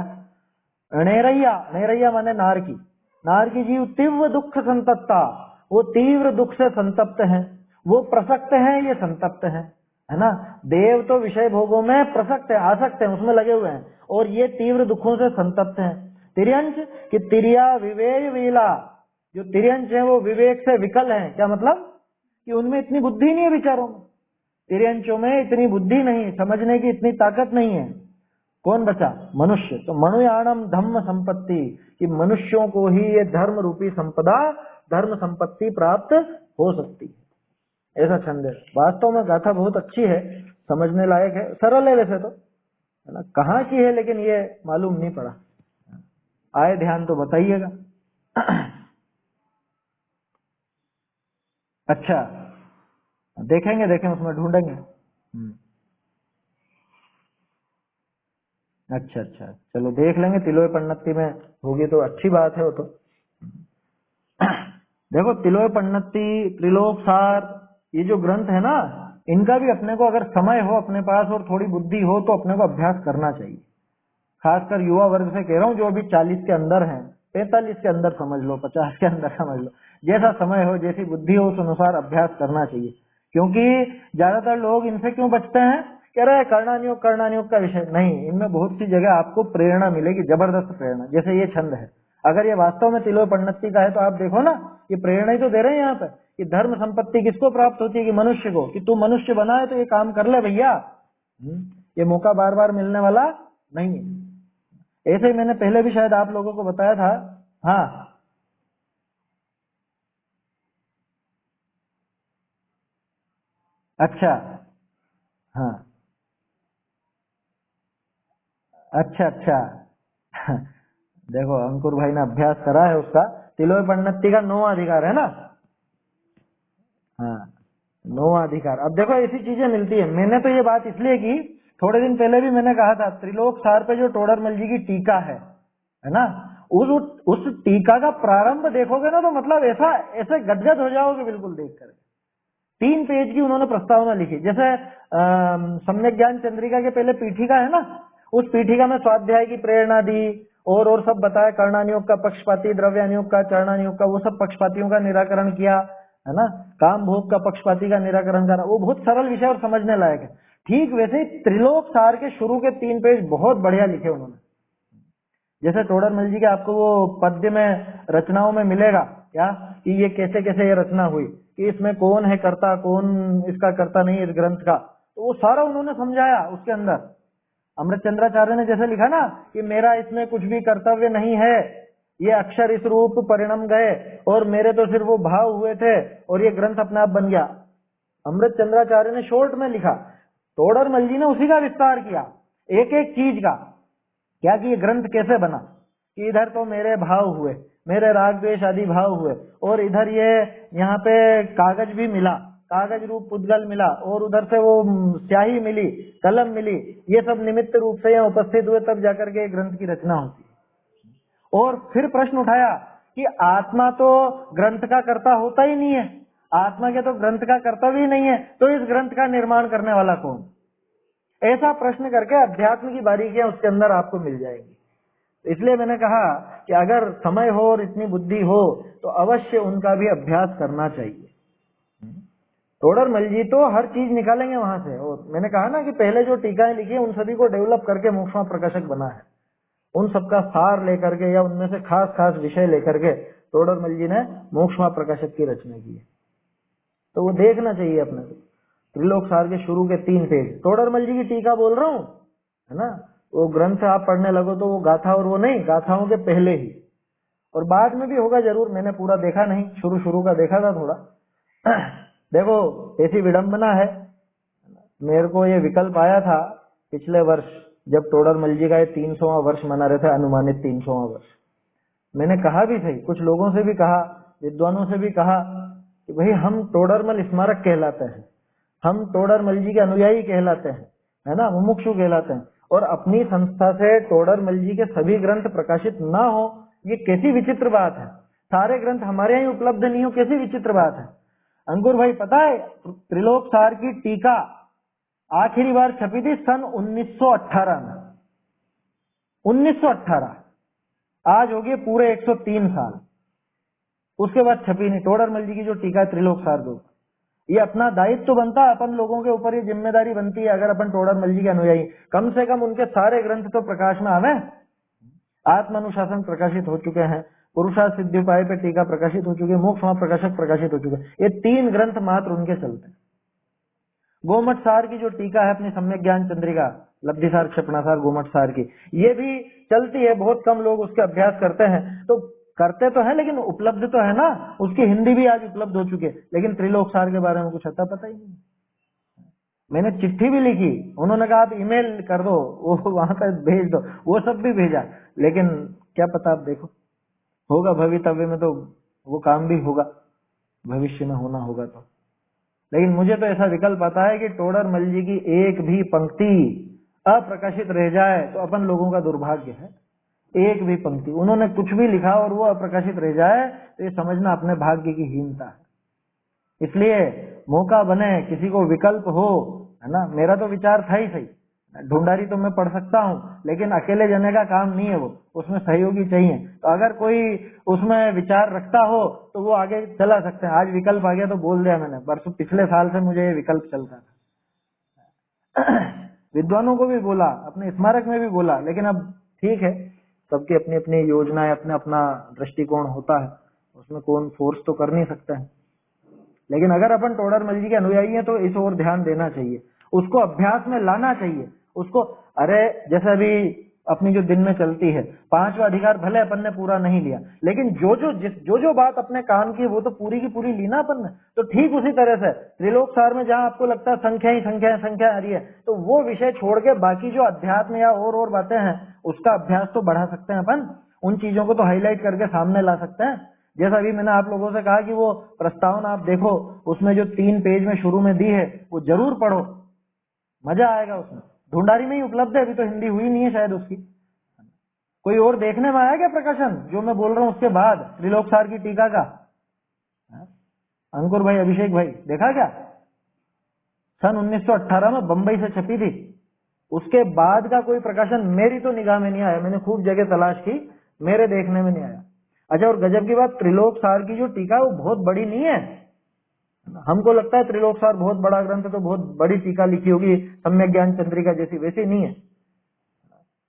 अणेरैया, अणेरैया माने नार की जीव तीव्र दुख संतप्ता, वो तीव्र दुख से संतप्त है, वो प्रसक्त है, ये संतप्त है ना। देव तो विषय भोगों में प्रसक्त है, आसक्त है, उसमें लगे हुए हैं, और ये तीव्र दुखों से संतप्त है। तिर्यंच कि तिरिया विवेय वीला, जो तिर्यंच है वो विवेक से विकल है। क्या मतलब? कि उनमें इतनी बुद्धि नहीं है विचारों में, तिर्यंचों में इतनी बुद्धि नहीं, समझने की इतनी ताकत नहीं है। कौन बचा? मनुष्य। तो मनुयाणम धम्म संपत्ति, कि मनुष्यों को ही ये धर्म रूपी संपदा, धर्म संपत्ति प्राप्त हो सकती है। ऐसा छंद है। वास्तव में गाथा बहुत अच्छी है, समझने लायक है, सरल है वैसे तो, है ना। कहाँ की है लेकिन ये मालूम नहीं पड़ा, आए ध्यान तो बताइएगा। अच्छा, देखेंगे देखेंगे, उसमें ढूंढेंगे। अच्छा अच्छा, चलो देख लेंगे, तिलोय पन्नती में होगी तो अच्छी बात है वो तो। देखो तिलोय पन्नती, त्रिलोक सार, ये जो ग्रंथ है ना, इनका भी अपने को अगर समय हो अपने पास और थोड़ी बुद्धि हो तो अपने को अभ्यास करना चाहिए। खासकर युवा वर्ग से कह रहा हूँ, जो अभी 40 के अंदर हैं, 45 के अंदर समझ लो, 50 के अंदर समझ लो, जैसा समय हो, जैसी बुद्धि हो, उस अनुसार अभ्यास करना चाहिए। क्योंकि ज्यादातर लोग इनसे क्यों बचते हैं, कह रहे हैं करना नियोग का विषय नहीं, इनमें बहुत सी जगह आपको प्रेरणा मिलेगी, जबरदस्त प्रेरणा। जैसे ये छंद है, अगर ये वास्तव में तिलोय पन्नती का है तो आप देखो ना, ये प्रेरणा ही तो दे रहे हैं यहाँ पे कि धर्म संपत्ति किसको प्राप्त होती है, कि मनुष्य को, कि तू मनुष्य बना है तो ये काम कर ले भैया। ये मौका बार बार मिलने वाला नहीं है। ऐसे ही मैंने पहले भी शायद आप लोगों को बताया था। हाँ, अच्छा, हाँ, अच्छा अच्छा। देखो अंकुर भाई ने अभ्यास करा है उसका, तिलोय पन्नती का 9वां अधिकार है ना। हाँ, 9वां अधिकार। अब देखो ऐसी चीजें मिलती है, मैंने तो ये बात इसलिए की, थोड़े दिन पहले भी मैंने कहा था, त्रिलोक सार पे जो टोडरमल जी की टीका है ना, उस टीका का प्रारंभ देखोगे ना तो मतलब ऐसा ऐसे गदगद हो जाओगे बिल्कुल देख कर। 3 पेज की उन्होंने प्रस्तावना लिखी, जैसे सम्यक ज्ञान चंद्रिका के पहले पीठिका है ना, उस पीठिका में स्वाध्याय की प्रेरणा दी, और सब बताया, कर्णानियोग का पक्षपाती, द्रव्यानियोग का, चरणानियोग का, वो सब पक्षपातियों का निराकरण किया, है ना, काम भोग का पक्षपाती का निराकरण करना, वो बहुत सरल विषय और समझने लायक है। ठीक वैसे ही त्रिलोक सार के शुरू के 3 पेज बहुत बढ़िया लिखे उन्होंने। जैसे टोडरमल जी के आपको वो पद्य में, रचनाओं में मिलेगा क्या, कि ये कैसे कैसे ये रचना हुई, कि इसमें कौन है कर्ता, कौन इसका कर्ता नहीं इस ग्रंथ का, तो वो सारा उन्होंने समझाया उसके अंदर। अमृत चंद्राचार्य ने जैसे लिखा ना कि मेरा इसमें कुछ भी कर्तव्य नहीं है, ये अक्षर इस रूप परिणम गए और मेरे तो सिर्फ वो भाव हुए थे और ये ग्रंथ अपने आप बन गया। अमृत चंद्राचार्य ने शॉर्ट में लिखा, टोडरमल जी ने उसी का विस्तार किया, एक एक चीज का, क्या कि ये ग्रंथ कैसे बना, कि इधर तो मेरे भाव हुए, मेरे राग द्वेष आदि भाव हुए, और इधर ये यहाँ पे कागज भी मिला, कागज रूप पुद्गल मिला, और उधर से वो स्याही मिली, कलम मिली, ये सब निमित्त रूप से यहाँ उपस्थित हुए, तब जाकर के ग्रंथ की रचना होती है। और फिर प्रश्न उठाया कि आत्मा तो ग्रंथ का कर्ता होता ही नहीं है, आत्मा के तो ग्रंथ का कर्तव्य ही नहीं है, तो इस ग्रंथ का निर्माण करने वाला कौन। ऐसा प्रश्न करके अध्यात्म की बारीकियां उसके अंदर आपको मिल जाएंगी। इसलिए मैंने कहा कि अगर समय हो और इतनी बुद्धि हो तो अवश्य उनका भी अभ्यास करना चाहिए। टोडरमल जी तो हर चीज निकालेंगे वहां से, और मैंने कहा ना कि पहले जो टीकाएं लिखी है उन सभी को डेवलप करके मोक्षमा प्रकाशक बना है, उन सबका सार लेकर के या उनमें से खास खास विषय लेकर के टोडरमल जी ने मोक्षमा प्रकाशक की रचना की है। तो वो देखना चाहिए अपने को, त्रिलोक सार के शुरू के 3 पेज, टोडरमल जी की टीका बोल रहा हूँ, है ना, वो ग्रंथ आप पढ़ने लगो तो वो गाथा, और वो नहीं, गाथाओं के पहले ही, और बाद में भी होगा जरूर, मैंने पूरा देखा नहीं, शुरू शुरू का देखा था थोड़ा। देखो ऐसी विडंबना है, मेरे को ये विकल्प आया था पिछले वर्ष, जब टोडरमल जी का ये 300वां वर्ष मना रहे थे, अनुमानित 300वां वर्ष। मैंने कहा भी सही, कुछ लोगों से भी कहा, विद्वानों से भी कहा कि भाई हम टोडरमल स्मारक कहलाते हैं, हम टोडरमल जी के अनुयायी कहलाते हैं, है ना, मुमुक्षु कहलाते हैं, और अपनी संस्था से टोडरमल जी के सभी ग्रंथ प्रकाशित ना हो, ये कैसी विचित्र बात है। सारे ग्रंथ हमारे यहाँ उपलब्ध नहीं हो, कैसी विचित्र बात है। अंकुर भाई पता है, त्रिलोक सार की टीका आखिरी बार छपी थी सन 1918 में, 1918, आज हो गए पूरे 103 साल, उसके बाद छपी नहीं। टोडरमल जी की जो टीका है त्रिलोक सार के ऊपर, ये अपना दायित्व तो बनता है, अपन लोगों के ऊपर ये जिम्मेदारी बनती है, अगर अपन टोडरमल जी के अनुयायी, कम से कम उनके सारे ग्रंथ तो प्रकाश में आवे। आत्मानुशासन प्रकाशित हो चुके हैं, पुरुषार्थ सिद्धि उपाय पे टीका प्रकाशित हो चुकी है, मोक्ष प्रकाशक प्रकाशित हो चुके हैं, ये 3 ग्रंथ मात्र उनके चलते हैं। गोमठ सार की जो टीका है अपनी सम्यक ज्ञान चंद्रिका, लब्धिसार क्षपणासार गोमठ सार की, ये भी चलती है, बहुत कम लोग उसके अभ्यास करते हैं, तो करते तो है लेकिन उपलब्ध तो है ना, उसकी हिंदी भी आज उपलब्ध हो चुकी है, लेकिन त्रिलोक सार के बारे में कुछ अता पता ही नहीं। मैंने चिट्ठी भी लिखी, उन्होंने कहा आप ईमेल कर दो, वो वहां तक भेज दो, वो सब भी भेजा, लेकिन क्या पता, आप देखो होगा भवितव्य में तो वो काम भी होगा। भविष्य में होना होगा तो। लेकिन मुझे तो ऐसा विकल्प आता है कि टोडरमल जी की एक भी पंक्ति अप्रकाशित रह जाए तो अपन लोगों का दुर्भाग्य है। एक भी पंक्ति उन्होंने कुछ भी लिखा और वो अप्रकाशित रह जाए तो ये समझना अपने भाग्य की हीनता है। इसलिए मौका बने, किसी को विकल्प हो, है ना, मेरा तो विचार था ही सही, ढूंढारी तो मैं पढ़ सकता हूँ, लेकिन अकेले जाने का काम नहीं है वो, उसमें सहयोगी चाहिए। तो अगर कोई उसमें विचार रखता हो तो वो आगे चला सकते हैं। आज विकल्प आ गया तो बोल दिया मैंने, परसों पिछले साल से मुझे ये विकल्प चलता था। विद्वानों को भी बोला, अपने स्मारक में भी बोला, लेकिन अब ठीक है, सबकी अपनी अपनी योजनाएं, अपने अपना दृष्टिकोण होता है, उसमें कौन फोर्स तो कर नहीं सकता है। लेकिन अगर अपन टोडरमल जी के अनुयायी हैं तो इस ओर ध्यान देना चाहिए, उसको अभ्यास में लाना चाहिए उसको। अरे जैसे अभी अपनी जो दिन में चलती है, 5वां अधिकार भले अपन ने पूरा नहीं लिया, लेकिन जो बात अपने काम की वो तो पूरी की पूरी ली ना अपन ने। तो ठीक उसी तरह से त्रिलोक सार में जहां आपको लगता है संख्या आ रही है, तो वो विषय छोड़ के बाकी जो अध्यात्म या और बातें हैं उसका अभ्यास तो बढ़ा सकते हैं अपन। उन चीजों को तो हाईलाइट करके सामने ला सकते हैं। जैसा अभी मैंने आप लोगों से कहा कि वो प्रस्तावना आप देखो, उसमें जो 3 पेज में शुरू में दी है वो जरूर पढ़ो, मजा आएगा उसमें। ढूंढारी में ही उपलब्ध है, अभी तो हिंदी हुई नहीं है शायद उसकी। कोई और देखने में आया क्या प्रकाशन जो मैं बोल रहा हूँ उसके बाद त्रिलोक सार की टीका का? अंकुर भाई, अभिषेक भाई, देखा क्या? सन 1918 में बंबई से छपी थी, उसके बाद का कोई प्रकाशन मेरी तो निगाह में नहीं आया। मैंने खूब जगह तलाश की, मेरे देखने में नहीं आया। अच्छा, और गजब की बात, त्रिलोक सार की जो टीका वो बहुत बड़ी नहीं है। हमको लगता है त्रिलोक सार बहुत बड़ा ग्रंथ है तो बहुत बड़ी टीका लिखी होगी सम्यक ज्ञान चंद्रिका जैसी, वैसी नहीं है।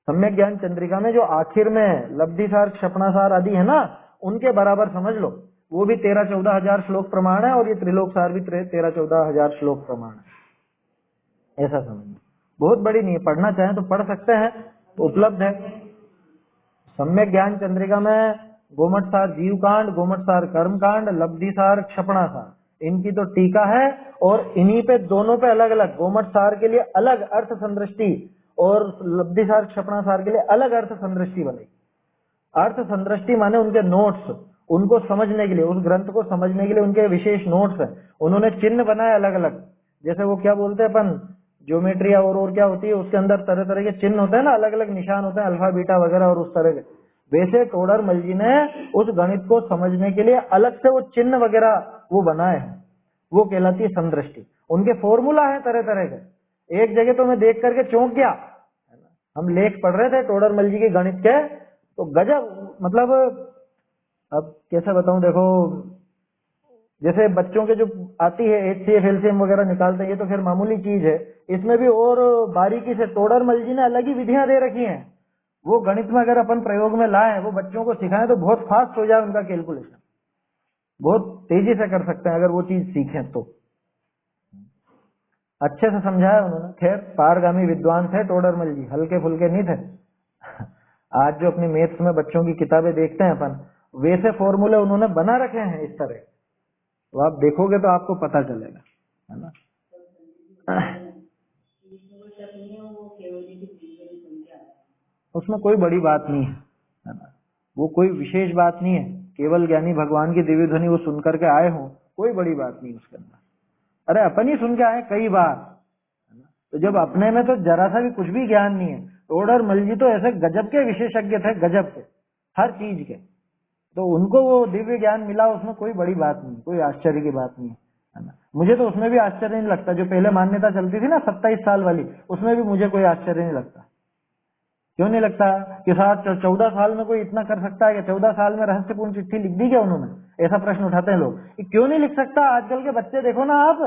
सम्यक ज्ञान चंद्रिका में जो आखिर में लब्धि सार, क्षपणा सार आदि है ना, उनके बराबर समझ लो। वो भी 13-14 हजार श्लोक प्रमाण है, और ये त्रिलोक सार भी 13-14 हजार श्लोक प्रमाण है, ऐसा समझ। बहुत बड़ी नहीं है, पढ़ना चाहें तो पढ़ सकते हैं, उपलब्ध है। सम्यक ज्ञान चंद्रिका में गोमट सार जीव कांड, गोमट सार कर्म कांड, लब्धि सार, क्षपणा सार, इनकी तो टीका है। और इन्हीं पे दोनों पे अलग अलग, गोमट सार के लिए अलग अर्थ संदृष्टि और लब्धि सार क्षपणा सार के लिए अलग अर्थ संदृष्टि बनी। अर्थ संदृष्टि माने उनके नोट्स, उनको समझने के लिए, उस ग्रंथ को समझने के लिए उनके विशेष नोट्स हैं। उन्होंने चिन्ह बनाए अलग अलग, जैसे वो क्या बोलते हैं अपन, ज्योमेट्री और क्या होती है, उसके अंदर तरह तरह के चिन्ह होते हैं ना, अलग अलग निशान होते हैं, अल्फा बीटा वगैरह और उस तरह के। वैसे टोडरमल जी ने उस गणित को समझने के लिए अलग से वो चिन्ह वगैरह वो बनाए हैं, वो कहलाती है संदृष्टि। उनके फॉर्मूला है तरह तरह के। एक जगह तो मैं देख करके चौंक गया, हम लेख पढ़ रहे थे टोडरमल जी के गणित के, तो गजब, मतलब अब कैसे बताऊं, देखो जैसे बच्चों के जो आती है HCF LCM वगैरह निकालते हैं, ये तो फिर मामूली चीज है, इसमें भी और बारीकी से टोडरमल जी ने अलग ही विधियां दे रखी हैं। वो गणित में अगर अपन प्रयोग में लाए, वो बच्चों को सिखाएं तो बहुत फास्ट हो जाए उनका कैलकुलेशन, बहुत तेजी से कर सकते हैं अगर वो चीज सीखें तो। अच्छे से समझाया उन्होंने। खैर पारगामी विद्वान थे टोडरमल जी, हल्के फुल्के नहीं थे। आज जो अपनी मैथ्स में बच्चों की किताबें देखते हैं अपन, वैसे फॉर्मूले उन्होंने बना रखे हैं इस तरह, तो आप देखोगे तो आपको पता चलेगा, है ना। उसमें कोई बड़ी बात नहीं है ना, वो कोई विशेष बात नहीं है। केवल ज्ञानी भगवान की दिव्य ध्वनि वो सुन करके आए हो, कोई बड़ी बात नहीं उसके अंदर। अरे अपन ही सुन के आए कई बार, है ना। तो जब अपने में तो जरा सा भी कुछ भी ज्ञान नहीं है, टोडरमल जी तो ऐसे गजब के विशेषज्ञ थे, गजब के हर चीज के, तो उनको वो दिव्य ज्ञान मिला, उसमें कोई बड़ी बात नहीं, कोई आश्चर्य की बात नहीं है ना। मुझे तो उसमें भी आश्चर्य नहीं लगता, जो पहले मान्यता चलती थी ना 27 साल वाली, उसमें भी मुझे कोई आश्चर्य नहीं लगता। क्यों नहीं लगता कि 14 साल में कोई इतना कर सकता है? कि 14 साल में रहस्यपूर्ण चिट्ठी लिख दी क्या उन्होंने? ऐसा प्रश्न उठाते हैं लोग कि क्यों नहीं लिख सकता। आजकल के बच्चे देखो ना आप,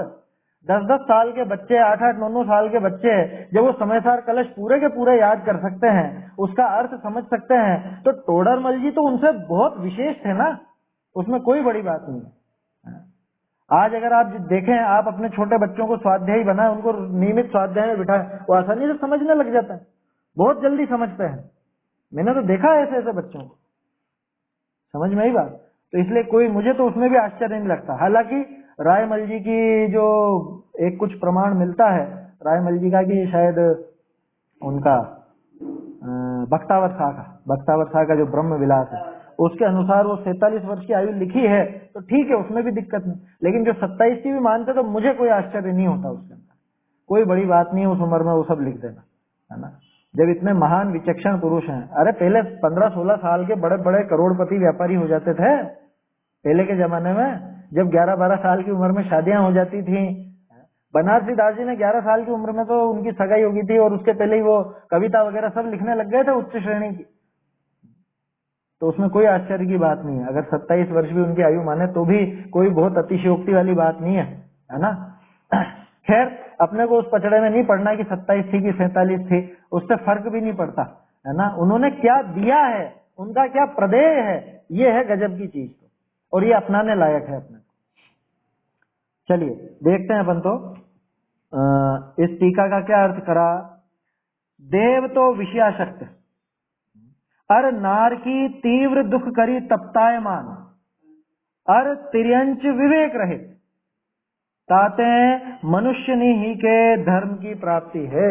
10-10 साल के बच्चे, 8-8, 9-9 साल के बच्चे, जब वो समयसार कलश पूरे के पूरे याद कर सकते हैं, उसका अर्थ समझ सकते हैं, तो टोडरमल जी तो उनसे बहुत विशेष थे ना, उसमें कोई बड़ी बात नहीं है। आज अगर आप देखें, आप अपने छोटे बच्चों को स्वाध्यायी बनाए, उनको नियमित स्वाध्याय में बिठाए, वो आसानी से समझने लग जाता है, बहुत जल्दी समझते हैं। मैंने तो देखा है ऐसे ऐसे बच्चों को, समझ में आई बात। तो इसलिए कोई, मुझे तो उसमें भी आश्चर्य नहीं लगता। हालांकि रायमल जी की जो एक कुछ प्रमाण मिलता है रायमल जी का, कि शायद उनका भक्तावत शाह का जो ब्रह्म विलास है, उसके अनुसार वो 47 वर्ष की आयु लिखी है तो ठीक है, उसमें भी दिक्कत नहीं। लेकिन जो 27 की भी मानते तो मुझे कोई आश्चर्य नहीं होता उसके अंदर, कोई बड़ी बात नहीं है उस उम्र में वो सब लिख देना, है ना। जब इतने महान विचक्षण पुरुष हैं, अरे पहले 15-16 साल के बड़े बड़े करोड़पति व्यापारी हो जाते थे पहले के जमाने में, जब 11-12 साल की उम्र में शादियां हो जाती थी। बनारसी दास जी ने 11 साल की उम्र में तो उनकी सगाई हो गई थी, और उसके पहले ही वो कविता वगैरह सब लिखने लग गए थे उच्च श्रेणी की। तो उसमें कोई आश्चर्य की बात नहीं है, अगर 27 वर्ष भी उनकी आयु माने तो भी कोई बहुत अतिशयोक्ति वाली बात नहीं है ना। खैर अपने को उस पचड़े में नहीं पड़ना कि 27 थी कि 47 थी, उससे फर्क भी नहीं पड़ता, है ना। उन्होंने क्या दिया है, उनका क्या प्रदेय है, ये है गजब की चीज, और ये अपनाने लायक है अपने। चलिए देखते हैं अपन तो इस टीका का क्या अर्थ करा। देव तो विषयाशक्त, अर नार की तीव्र दुख करी तप्तायमान, अर तिर्यंच विवेक रहे, ताते मनुष्य ही के धर्म की प्राप्ति है।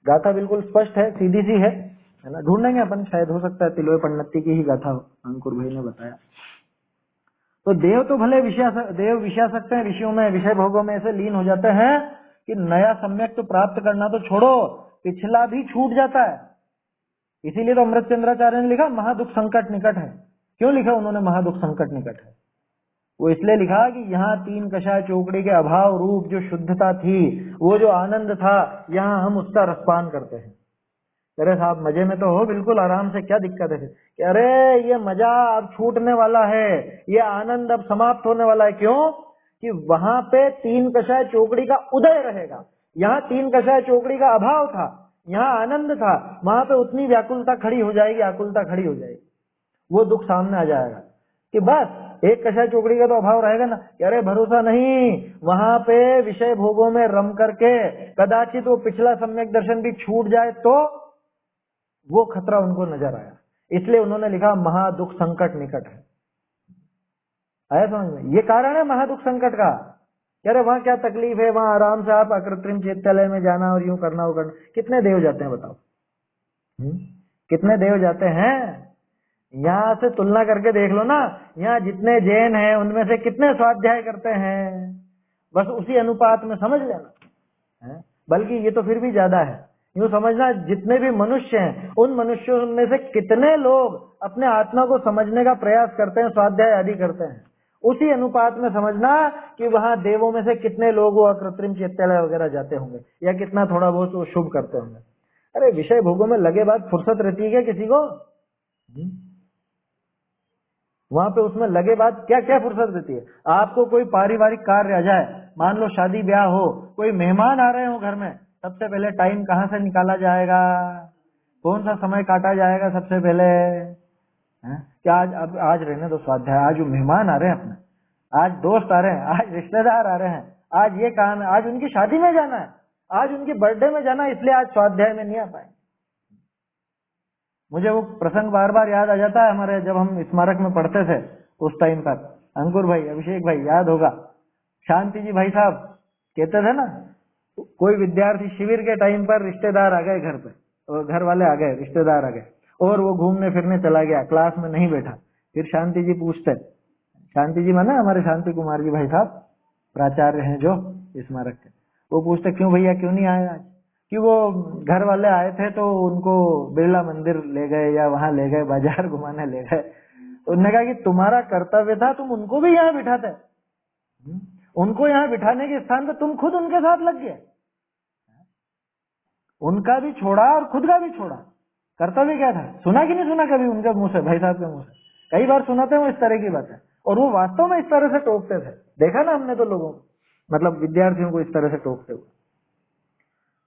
गाथा बिल्कुल स्पष्ट है, सीधी सी है ना। ढूंढेंगे अपन, शायद हो सकता है तिलोय पंडित की ही गाथा हो, अंकुर भाई ने बताया। तो देव तो भले देव विषयासक्त हैं, विषयों में विषय भोगों में ऐसे लीन हो जाते हैं कि नया सम्यक तो प्राप्त करना तो छोड़ो, पिछला भी छूट जाता है। इसीलिए तो अमृत चंद्राचार्य ने लिखा महादुख संकट निकट है। क्यों लिखा उन्होंने महादुख संकट निकट है? वो इसलिए लिखा कि यहाँ तीन कषाय चौकड़ी के अभाव रूप जो शुद्धता थी, वो जो आनंद था, यहाँ हम उसका रसपान करते हैं। अरे साहब मजे में तो हो बिल्कुल आराम से, क्या दिक्कत है कि अरे ये मजा अब छूटने वाला है, ये आनंद अब समाप्त होने वाला है। क्यों? कि वहां पे तीन कषाय चौकड़ी का उदय रहेगा, यहाँ तीन कषाय चौकड़ी का अभाव था, यहाँ आनंद था, वहां पे उतनी व्याकुलता खड़ी हो जाएगी, आकुलता खड़ी हो जाएगी, वो दुख सामने आ जाएगा कि बस एक कषाय चौकड़ी का तो अभाव रहेगा ना। अरे भरोसा नहीं, वहां पे विषय भोगों में रम करके कदाचित वो पिछला सम्यक दर्शन भी छूट जाए तो वो खतरा उनको नजर आया। इसलिए उन्होंने लिखा महादुख संकट निकट है। आया समझ में? ये कारण है महादुख संकट का। अरे वहां क्या तकलीफ है, वहां आराम से आप अकृत्रिम चैत्यालय में जाना और यूं करना वो करना। कितने देव जाते हैं बताओ? कितने देव जाते हैं? यहाँ से तुलना करके देख लो ना, यहाँ जितने जैन हैं उनमें से कितने स्वाध्याय करते हैं, बस उसी अनुपात में समझ लेना है। बल्कि ये तो फिर भी ज्यादा है, यूं समझना जितने भी मनुष्य हैं उन मनुष्यों में से कितने लोग अपने आत्मा को समझने का प्रयास करते हैं, स्वाध्याय आदि करते हैं, उसी अनुपात में समझना कि वहां देवों में से कितने लोग वो अकृत्रिम चैत्यालय वगैरह जाते होंगे या कितना थोड़ा बहुत वो शुभ करते होंगे। अरे विषय भोगों में लगे बाद फुर्सत रहती है क्या किसी को? वहां पे उसमें लगे बाद क्या क्या फुर्सत रहती है? आपको कोई पारिवारिक कार्य आ जाए, मान लो शादी ब्याह हो, कोई मेहमान आ रहे हो घर में, सबसे पहले टाइम कहाँ से निकाला जाएगा, कौन सा समय काटा जाएगा सबसे पहले? क्या आज रहने दो स्वाध्याय, आज वो मेहमान आ रहे हैं अपने, आज दोस्त आ रहे हैं, आज रिश्तेदार आ रहे हैं, आज ये काम है, आज उनकी शादी में जाना है, आज उनकी बर्थडे में जाना है, इसलिए आज स्वाध्याय में नहीं आ पाए। मुझे वो प्रसंग बार बार याद आ जाता है, हमारे जब हम स्मारक में पढ़ते थे उस टाइम पर, अंकुर भाई, अभिषेक भाई याद होगा, शांति जी भाई साहब कहते थे ना, कोई विद्यार्थी शिविर के टाइम पर रिश्तेदार आ गए घर पे, और घर वाले आ गए, रिश्तेदार आ गए, और वो घूमने फिरने चला गया, क्लास में नहीं बैठा। फिर शांति जी पूछते, शांति जी माना हमारे शांति कुमार जी भाई साहब प्राचार्य हैं जो स्मारक के, वो पूछते क्यों भैया क्यों नहीं आए आज? कि वो घर वाले आए थे तो उनको बिरला मंदिर ले गए या वहां ले गए, बाजार घुमाने ले गए। उन्होंने कहा कि तुम्हारा कर्तव्य था तुम उनको भी यहाँ बिठाते, उनको यहाँ बिठाने के स्थान पर तुम खुद उनके साथ लग गए, उनका भी छोड़ा और खुद का भी छोड़ा। कर्तव्य क्या था? सुना कि नहीं सुना कभी उनके मुंह से, भाई साहब के मुंह से? कई बार सुनाते हैं वो इस तरह की बातें, और वो वास्तव में इस तरह से टोकते थे। देखा ना हमने तो लोगों को, मतलब विद्यार्थियों को इस तरह से टोकते हुए।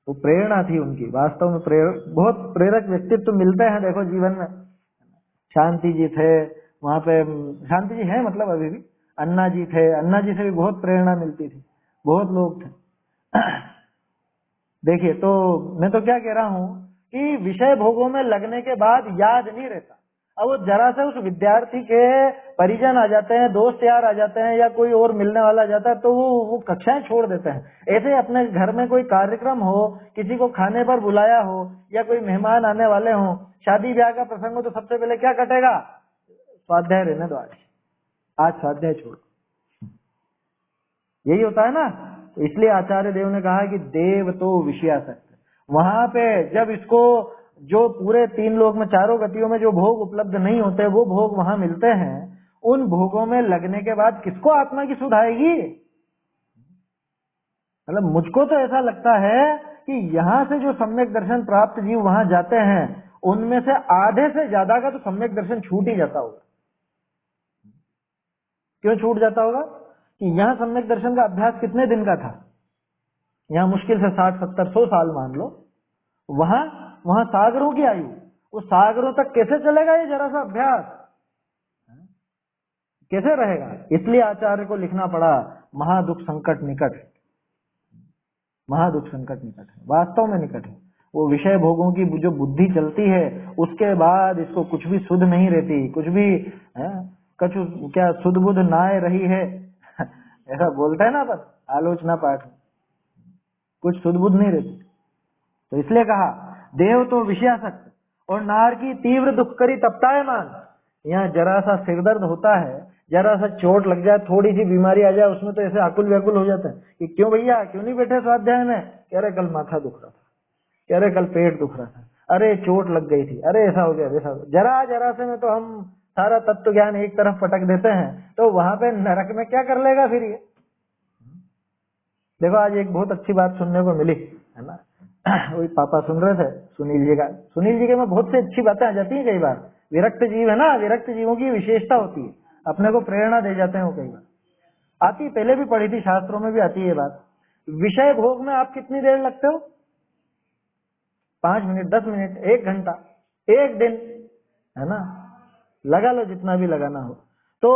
वो प्रेरणा थी उनकी, वास्तव में बहुत प्रेरक व्यक्तित्व मिलते हैं देखो जीवन में। शांति जी थे वहां पे, शांति जी हैं मतलब अभी भी, अन्ना जी थे, अन्ना जी से भी बहुत प्रेरणा मिलती थी, बहुत लोग थे। देखिए, तो मैं तो क्या कह रहा हूं कि विषय भोगों में लगने के बाद याद नहीं रहता। अब वो जरा से उस विद्यार्थी के परिजन आ जाते हैं, दोस्त यार आ जाते हैं, या कोई और मिलने वाला आ जाता है, तो वो कक्षाएं छोड़ देते हैं। ऐसे अपने घर में कोई कार्यक्रम हो, किसी को खाने पर बुलाया हो, या कोई मेहमान आने वाले हो, शादी ब्याह का प्रसंग हो, तो सबसे पहले क्या कटेगा? स्वाध्याय रहने दो, आज स्वाध्याय छोड़। यही होता है ना। तो इसलिए आचार्य देव ने कहा कि देव तो विषयासक्त। वहां पे जब इसको जो पूरे 3 लोक में, 4 गतियों में जो भोग उपलब्ध नहीं होते वो भोग वहां मिलते हैं, उन भोगों में लगने के बाद किसको आत्मा की सुध आएगी? मतलब मुझको तो ऐसा लगता है कि यहाँ से जो सम्यक दर्शन प्राप्त जीव वहां जाते हैं, उनमें से आधे से ज्यादा का तो सम्यक दर्शन छूट ही जाता होगा। क्यों छूट जाता होगा? कि यहाँ सम्यक दर्शन का अभ्यास कितने दिन का था? यहाँ मुश्किल से 60, 70, 100 साल मान लो। वहां सागरों की आयु, वो सागरों तक कैसे चलेगा ये जरा सा अभ्यास? कैसे रहेगा? इसलिए आचार्य को लिखना पड़ा महादुख संकट निकट है। महादुख संकट निकट है, वास्तव में निकट है। वो विषय भोगों की जो बुद्धि चलती है, उसके बाद इसको कुछ भी सुध नहीं रहती, कुछ भी कछु क्या सुध बुध नाय रही है ऐसा बोलता है ना अपन आलोचना पाठ में, कुछ सुध बुध नहीं रहती। तो इसलिए कहा देव तो विषयासक्त और नार की तीव्र दुख करी तपतायमान। यहाँ जरा सा सिरदर्द होता है, जरा सा चोट लग जाए, थोड़ी सी बीमारी आ जाए, उसमें तो ऐसे आकुल व्याकुल हो जाते हैं कि क्यों भैया क्यों नहीं बैठे स्वाध्याय में? कह रहे कल माथा दुख रहा था, कह रहे कल पेट दुख रहा था, अरे चोट लग गई थी, अरे ऐसा हो गया वैसा हो गया। जरा से में तो हम सारा तत्व ज्ञान एक तरफ पटक देते हैं, तो वहां पे नरक में क्या कर लेगा फिर ये? देखो आज एक बहुत अच्छी बात सुनने को मिली है ना, वही पापा सुन रहे थे सुनील जी के में बहुत सी अच्छी बातें आ जाती है। कई बार विरक्त जीव है ना, विरक्त जीवों की विशेषता होती है, अपने को प्रेरणा दे जाते हैं वो। कई बार आती, पहले भी पढ़ी थी, शास्त्रों में भी आती है ये बात। विषय भोग में आप कितनी देर लगते हो? 5 मिनट, 10 मिनट, 1 घंटा, 1 दिन, है ना, लगा लो जितना भी लगाना हो, तो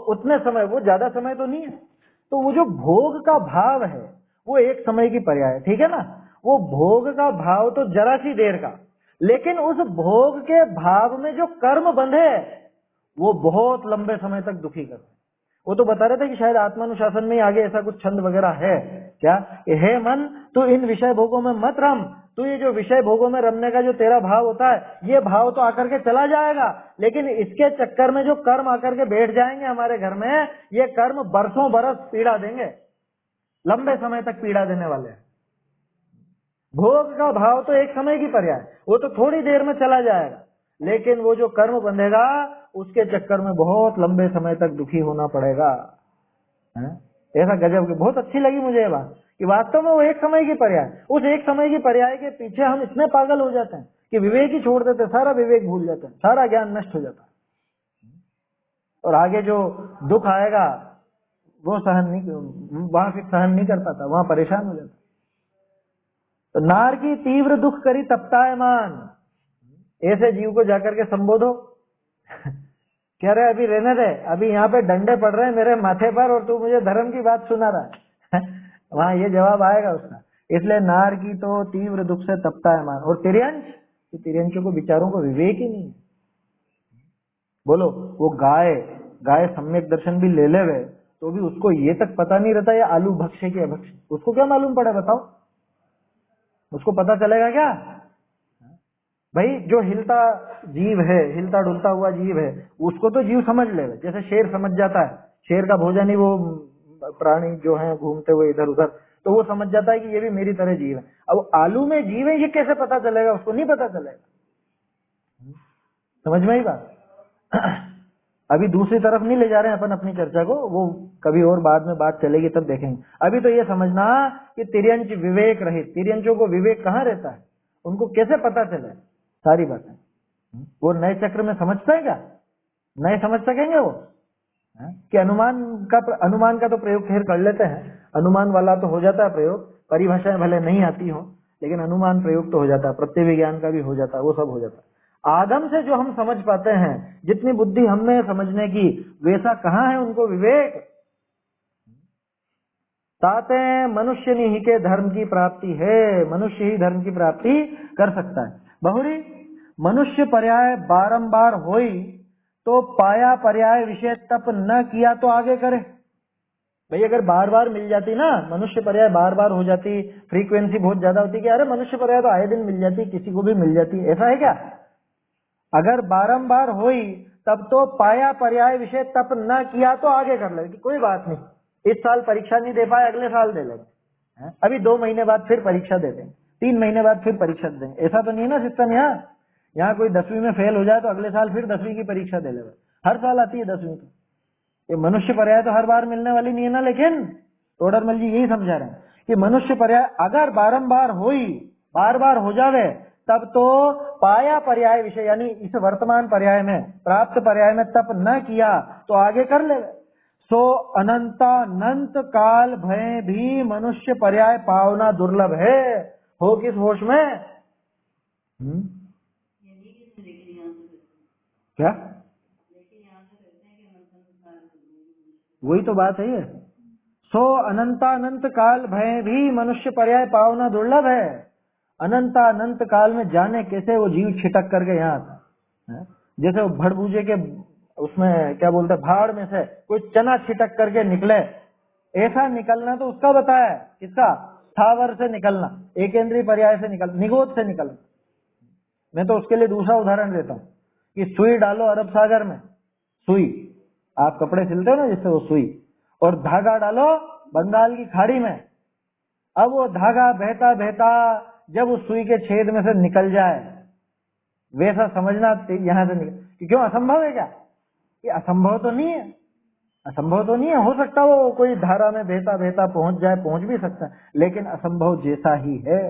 उतने समय, वो ज्यादा समय तो नहीं है। तो वो जो भोग का भाव है वो एक समय की पर्याय है, ठीक है ना। वो भोग का भाव तो जरा सी देर का, लेकिन उस भोग के भाव में जो कर्म बंधे वो बहुत लंबे समय तक दुखी करते। वो तो बता रहे थे कि शायद आत्मानुशासन में आगे ऐसा कुछ छंद वगैरह है क्या, हे मन तू इन विषय भोगों में मत रम, तू ये जो विषय भोगों में रमने का जो तेरा भाव होता है, ये भाव तो आकर के चला जाएगा, लेकिन इसके चक्कर में जो कर्म आकर के बैठ जाएंगे हमारे घर में, ये कर्म बरसों बरस पीड़ा देंगे, लंबे समय तक पीड़ा देने वाले हैं। भोग का भाव तो एक समय की पर्याय, वो तो थोड़ी देर में चला जाएगा, लेकिन वो जो कर्म बंधेगा उसके चक्कर में बहुत लंबे समय तक दुखी होना पड़ेगा। ऐसा गजब की, बहुत अच्छी लगी मुझे ये बात कि वास्तव में वो एक समय की पर्याय, उस एक समय की पर्याय के पीछे हम इतने पागल हो जाते हैं कि विवेक ही छोड़ देते, सारा विवेक भूल जाते हैं, सारा ज्ञान नष्ट हो जाता है, और आगे जो दुख आएगा वो सहन नहीं, वहां फिर सहन नहीं कर पाता, वहां परेशान हो जाता। तो नार की तीव्र दुख करी तपतायमान, ऐसे जीव को जाकर के संबोधो। कह रहे अभी रहने दे, अभी यहाँ पे डंडे पड़ रहे हैं मेरे माथे पर और तू मुझे धर्म की बात सुना रहा है वहां ये जवाब आएगा उसका। इसलिए नार की तो तीव्र दुख से तपतायमान। और तिर्यंश, तिर्यंशों को बेचारों को विवेक ही नहीं। बोलो वो गाय सम्यक दर्शन भी ले ले गए तो भी उसको ये तक पता नहीं रहता ये आलू भक्ष्य की अभक्ष्य, उसको क्या मालूम पड़े बताओ? उसको पता चलेगा क्या? भाई जो हिलता जीव है, हिलता डुलता हुआ जीव है, उसको तो जीव समझ ले, जैसे शेर समझ जाता है, शेर का भोजन ही वो प्राणी जो है घूमते हुए इधर उधर, तो वो समझ जाता है कि ये भी मेरी तरह जीव है। अब आलू में जीव है ये कैसे पता चलेगा? उसको नहीं पता चलेगा। समझ में ही बात। अभी दूसरी तरफ नहीं ले जा रहे हैं अपन अपनी चर्चा को, वो कभी और बाद में बात चलेगी तब देखेंगे। अभी तो ये समझना कि तिर्यंच विवेक रहित, तिर्यंचों को विवेक कहाँ रहता है, उनको कैसे पता चले सारी बातें? वो नए चक्र में समझते हैं क्या? नए समझ सकेंगे वो? कि अनुमान का तो प्रयोग खैर कर लेते हैं, अनुमान वाला तो हो जाता है प्रयोग, परिभाषाएं भले नहीं आती हो लेकिन अनुमान प्रयोग तो हो जाता है, प्रत्यय विज्ञान का भी हो जाता है, वो सब हो जाता है। आगम से जो हम समझ पाते हैं, जितनी बुद्धि हमें समझने की, वैसा कहाँ है उनको विवेक? ताते मनुष्य ही के धर्म की प्राप्ति है, मनुष्य ही धर्म की प्राप्ति कर सकता है। बहुरी मनुष्य पर्याय बारंबार होई तो पाया पर्याय विषय तप न किया तो आगे करे। भाई अगर बार बार मिल जाती ना, मनुष्य पर्याय बार बार हो जाती, फ्रीक्वेंसी बहुत ज्यादा होती कि अरे मनुष्य पर्याय तो आए दिन मिल जाती, किसी को भी मिल जाती, ऐसा है क्या? अगर बारंबार होई तब तो पाया पर्याय विषय तप न किया तो आगे कर लेंगे, कोई बात नहीं, इस साल परीक्षा नहीं दे पाए अगले साल दे लेंगे, अभी 2 महीने बाद फिर परीक्षा दे देंगे, 3 महीने बाद फिर परीक्षा दे देंगे। ऐसा तो नहीं है ना सिस्टम। यहाँ कोई 10वीं में फेल हो जाए तो अगले साल फिर 10वीं की परीक्षा दे लेगा, हर साल आती है 10वीं की। ये मनुष्य पर्याय तो हर बार मिलने वाली नहीं है ना। लेकिन टोडरमल जी यही समझा रहे हैं कि मनुष्य पर्याय अगर बारंबार बार बार हो जावे तब तो पाया पर्याय विषय यानी इस वर्तमान पर्याय में प्राप्त पर्याय में तप न किया तो आगे कर ले। सो अनंत काल भय भी मनुष्य पर्याय पावना दुर्लभ है। हो किस होश में? क्या? वही तो बात है ये। सो अनंत काल भय भी मनुष्य पर्याय पावना दुर्लभ है। अनंत काल में जाने कैसे वो जीव छिटक करके यहाँ आता, जैसे वो भड़बूजे के उसमें क्या बोलते हैं भाड़ में से कोई चना छिटक करके निकले, ऐसा निकलना तो उसका बताया है। किसका? स्थावर से निकलना, एकेंद्रीय पर्याय से निकल, निगोद से निकलना। मैं तो उसके लिए दूसरा उदाहरण देता हूँ कि सुई डालो अरब सागर में, सुई आप कपड़े सिलते हो ना जिससे, वो सुई, और धागा डालो बंगाल की खाड़ी में। अब वो धागा बहता बहता जब उस सुई के छेद में से निकल जाए, वैसा समझना यहां से निकल, क्यों असंभव है क्या? ये असंभव तो नहीं है, असंभव तो नहीं है। हो सकता वो कोई धारा में बहता बहता पहुंच जाए, पहुंच भी सकता है, लेकिन असंभव जैसा ही है,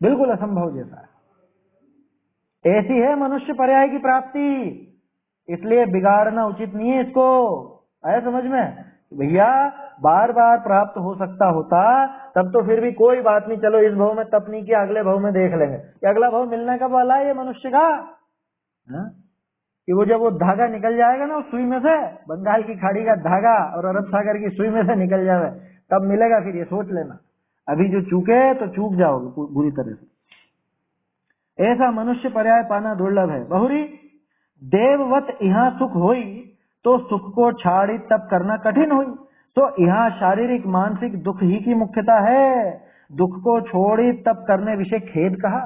बिल्कुल असंभव जैसा है। ऐसी है मनुष्य पर्याय की प्राप्ति, इसलिए बिगाड़ना उचित नहीं है इसको। आया समझ में? भैया बार बार प्राप्त हो सकता होता तब तो फिर भी कोई बात नहीं, चलो इस भाव में तप नहीं किया, अगले भाव में देख लेंगे। कि अगला भाव मिलने कब वाला है ये मनुष्य का? कि वो जब वो धागा निकल जाएगा ना उस सुई में से, बंगाल की खाड़ी का धागा और अरब सागर की सुई में से निकल जाए, तब मिलेगा फिर, ये सोच लेना। अभी जो चूके तो चूक जाओगे बुरी तरह से। ऐसा मनुष्य पर्याय पाना दुर्लभ है। बहुरी देववत यहाँ सुख होई तो सुख को छाड़ी तप करना कठिन हुई। तो यहाँ शारीरिक मानसिक दुख ही की मुख्यता है, दुख को छोड़ी तप करने विषय खेद कहा।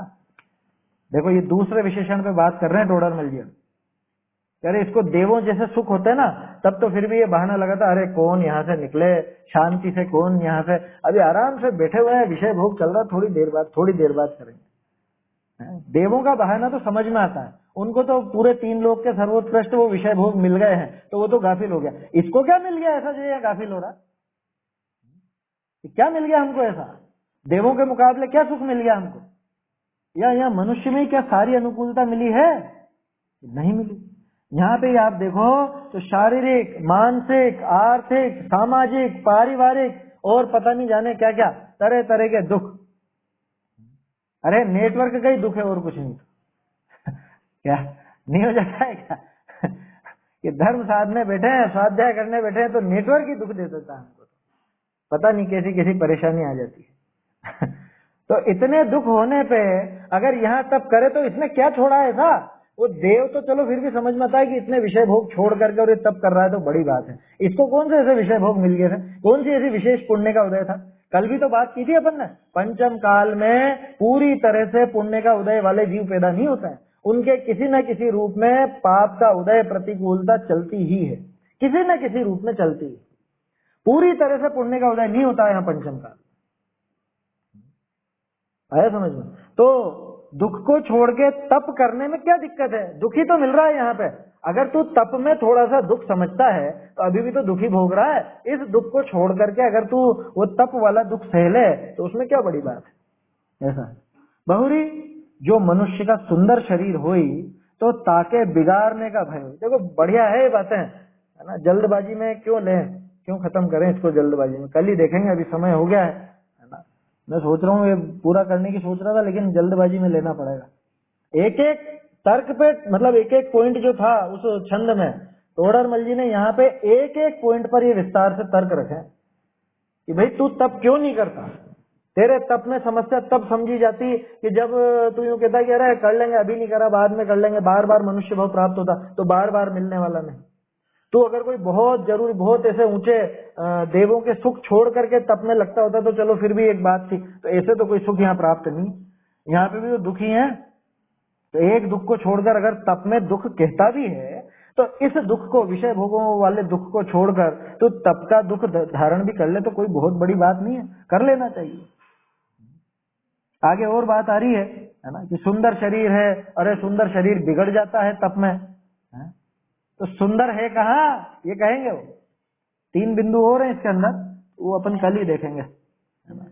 देखो ये दूसरे विशेषण पे बात कर रहे हैं टोडरमल जी। अरे इसको देवों जैसे सुख होते हैं ना, तब तो फिर भी ये बहाना लगाता, अरे कौन यहाँ से निकले शांति से, कौन यहाँ से, अभी आराम से बैठे हुए हैं, विषय भोग चल रहा, थोड़ी देर बाद करेंगे। देवों का बहाना तो समझ में आता है, उनको तो पूरे 3 लोक के सर्वोत्कृष्ट वो विषय भोग मिल गए हैं, तो वो तो गाफिल हो गया। इसको क्या मिल गया ऐसा जो ये गाफिल हो रहा? क्या मिल गया हमको ऐसा? देवों के मुकाबले क्या सुख मिल गया हमको? या मनुष्य में क्या सारी अनुकूलता मिली है? नहीं मिली। यहाँ पे आप देखो तो शारीरिक मानसिक आर्थिक सामाजिक पारिवारिक और पता नहीं जाने क्या क्या तरह तरह के दुख। अरे नेटवर्क का ही दुख है और कुछ नहीं। क्या नहीं हो जाता है क्या? कि धर्म साधने बैठे हैं, स्वाध्याय करने बैठे हैं, तो नेटवर्क ही दुख दे देता है हमको, पता नहीं कैसी कैसी परेशानी आ जाती है। तो इतने दुख होने पे अगर यहाँ तप करे तो इसने क्या छोड़ा है ऐसा? वो देव तो चलो फिर भी समझ में आता है कि इतने विषय भोग छोड़ करके और ये तप कर रहा है तो बड़ी बात है। इसको कौन से ऐसे विषय भोग मिल गए थे? कौन सी ऐसी विशेष पुण्य का उदय था? कल भी तो बात की थी अपन ने, पंचम काल में पूरी तरह से पुण्य का उदय वाले जीव पैदा नहीं होते हैं, उनके किसी न किसी रूप में पाप का उदय प्रतिकूलता चलती ही है, किसी न किसी रूप में चलती है। पूरी तरह से पुण्य का उदय नहीं होता है यहाँ पंचम काल। आया समझ में? तो दुख को छोड़ के तप करने में क्या दिक्कत है? दुखी तो मिल रहा है यहाँ पे। अगर तू तप में थोड़ा सा दुख समझता है तो अभी भी तो दुखी भोग रहा है। इस दुख को छोड़ करके अगर तू वो तप वाला दुख सह ले तो उसमें क्या बड़ी बात है? ऐसा है। बहुरी जो मनुष्य का सुंदर शरीर होई तो ताके बिगाड़ने का भय। देखो बढ़िया है ये बातें, है ना? जल्दबाजी में क्यों लें, क्यों खत्म करें इसको जल्दबाजी में? कल ही देखेंगे, अभी समय हो गया है ना? मैं सोच रहा हूँ ये पूरा करने की सोच रहा था, लेकिन जल्दबाजी में लेना पड़ेगा। एक एक तर्क पे मतलब एक एक पॉइंट जो था उस छंद में, टोडरमल जी ने यहाँ पे एक एक पॉइंट पर ये विस्तार से तर्क रखे कि भाई तू तप क्यों नहीं करता। तेरे तप में समस्या तब समझी जाती कि जब तू यूं कहता कि अरे कर लेंगे, अभी नहीं करा बाद में कर लेंगे, बार बार मनुष्य भाव प्राप्त होता तो बार बार मिलने वाला नहीं। तो अगर कोई बहुत जरूरी बहुत ऐसे ऊंचे देवों के सुख छोड़ करके तप में लगता होता तो चलो फिर भी एक बात थी, तो ऐसे तो कोई सुख यहाँ प्राप्त नहीं। यहाँ पे भी तो दुखी है, तो एक दुख को छोड़कर अगर तप में दुख कहता भी है तो इस दुख को, विषय भोगों वाले दुख को छोड़कर तो तप का दुख धारण भी कर ले तो कोई बहुत बड़ी बात नहीं है, कर लेना चाहिए। आगे और बात आ रही है ना, कि सुंदर शरीर है, अरे सुंदर शरीर बिगड़ जाता है तप में, है? तो सुंदर है कहाँ ये कहेंगे वो। 3 बिंदु और हैं इसके अंदर, वो अपन कल ही देखेंगे, है ना।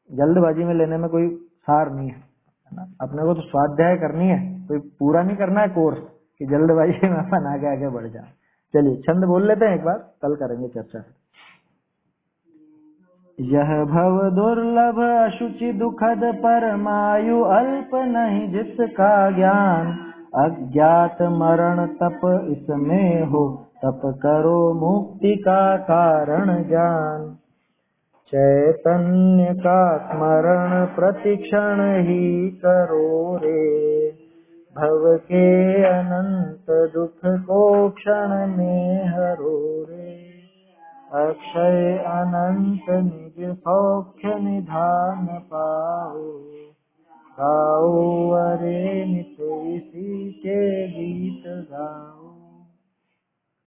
जल्दबाजी में लेने में कोई सार नहीं है ना, अपने को तो स्वाध्याय करनी है, कोई पूरा नहीं करना है कोर्स कि जल्दबाजी में अपन आगे आगे बढ़ जाए। चलिए छंद बोल लेते हैं एक बार, कल करेंगे चर्चा। यह भव दुर्लभ अशुचि दुखद परमायु अल्प नहीं जिसका ज्ञान, अज्ञात मरण तप इसमें हो, तप करो मुक्ति का कारण जान। चैतन्य का स्मरण प्रतिक्षण ही करो रे, भव के अनंत दुख को क्षण में हरो रे। अक्षय अनंत निज सौख्य निधान पाओ, गाओ अरे नित इसी के गीत गाओ।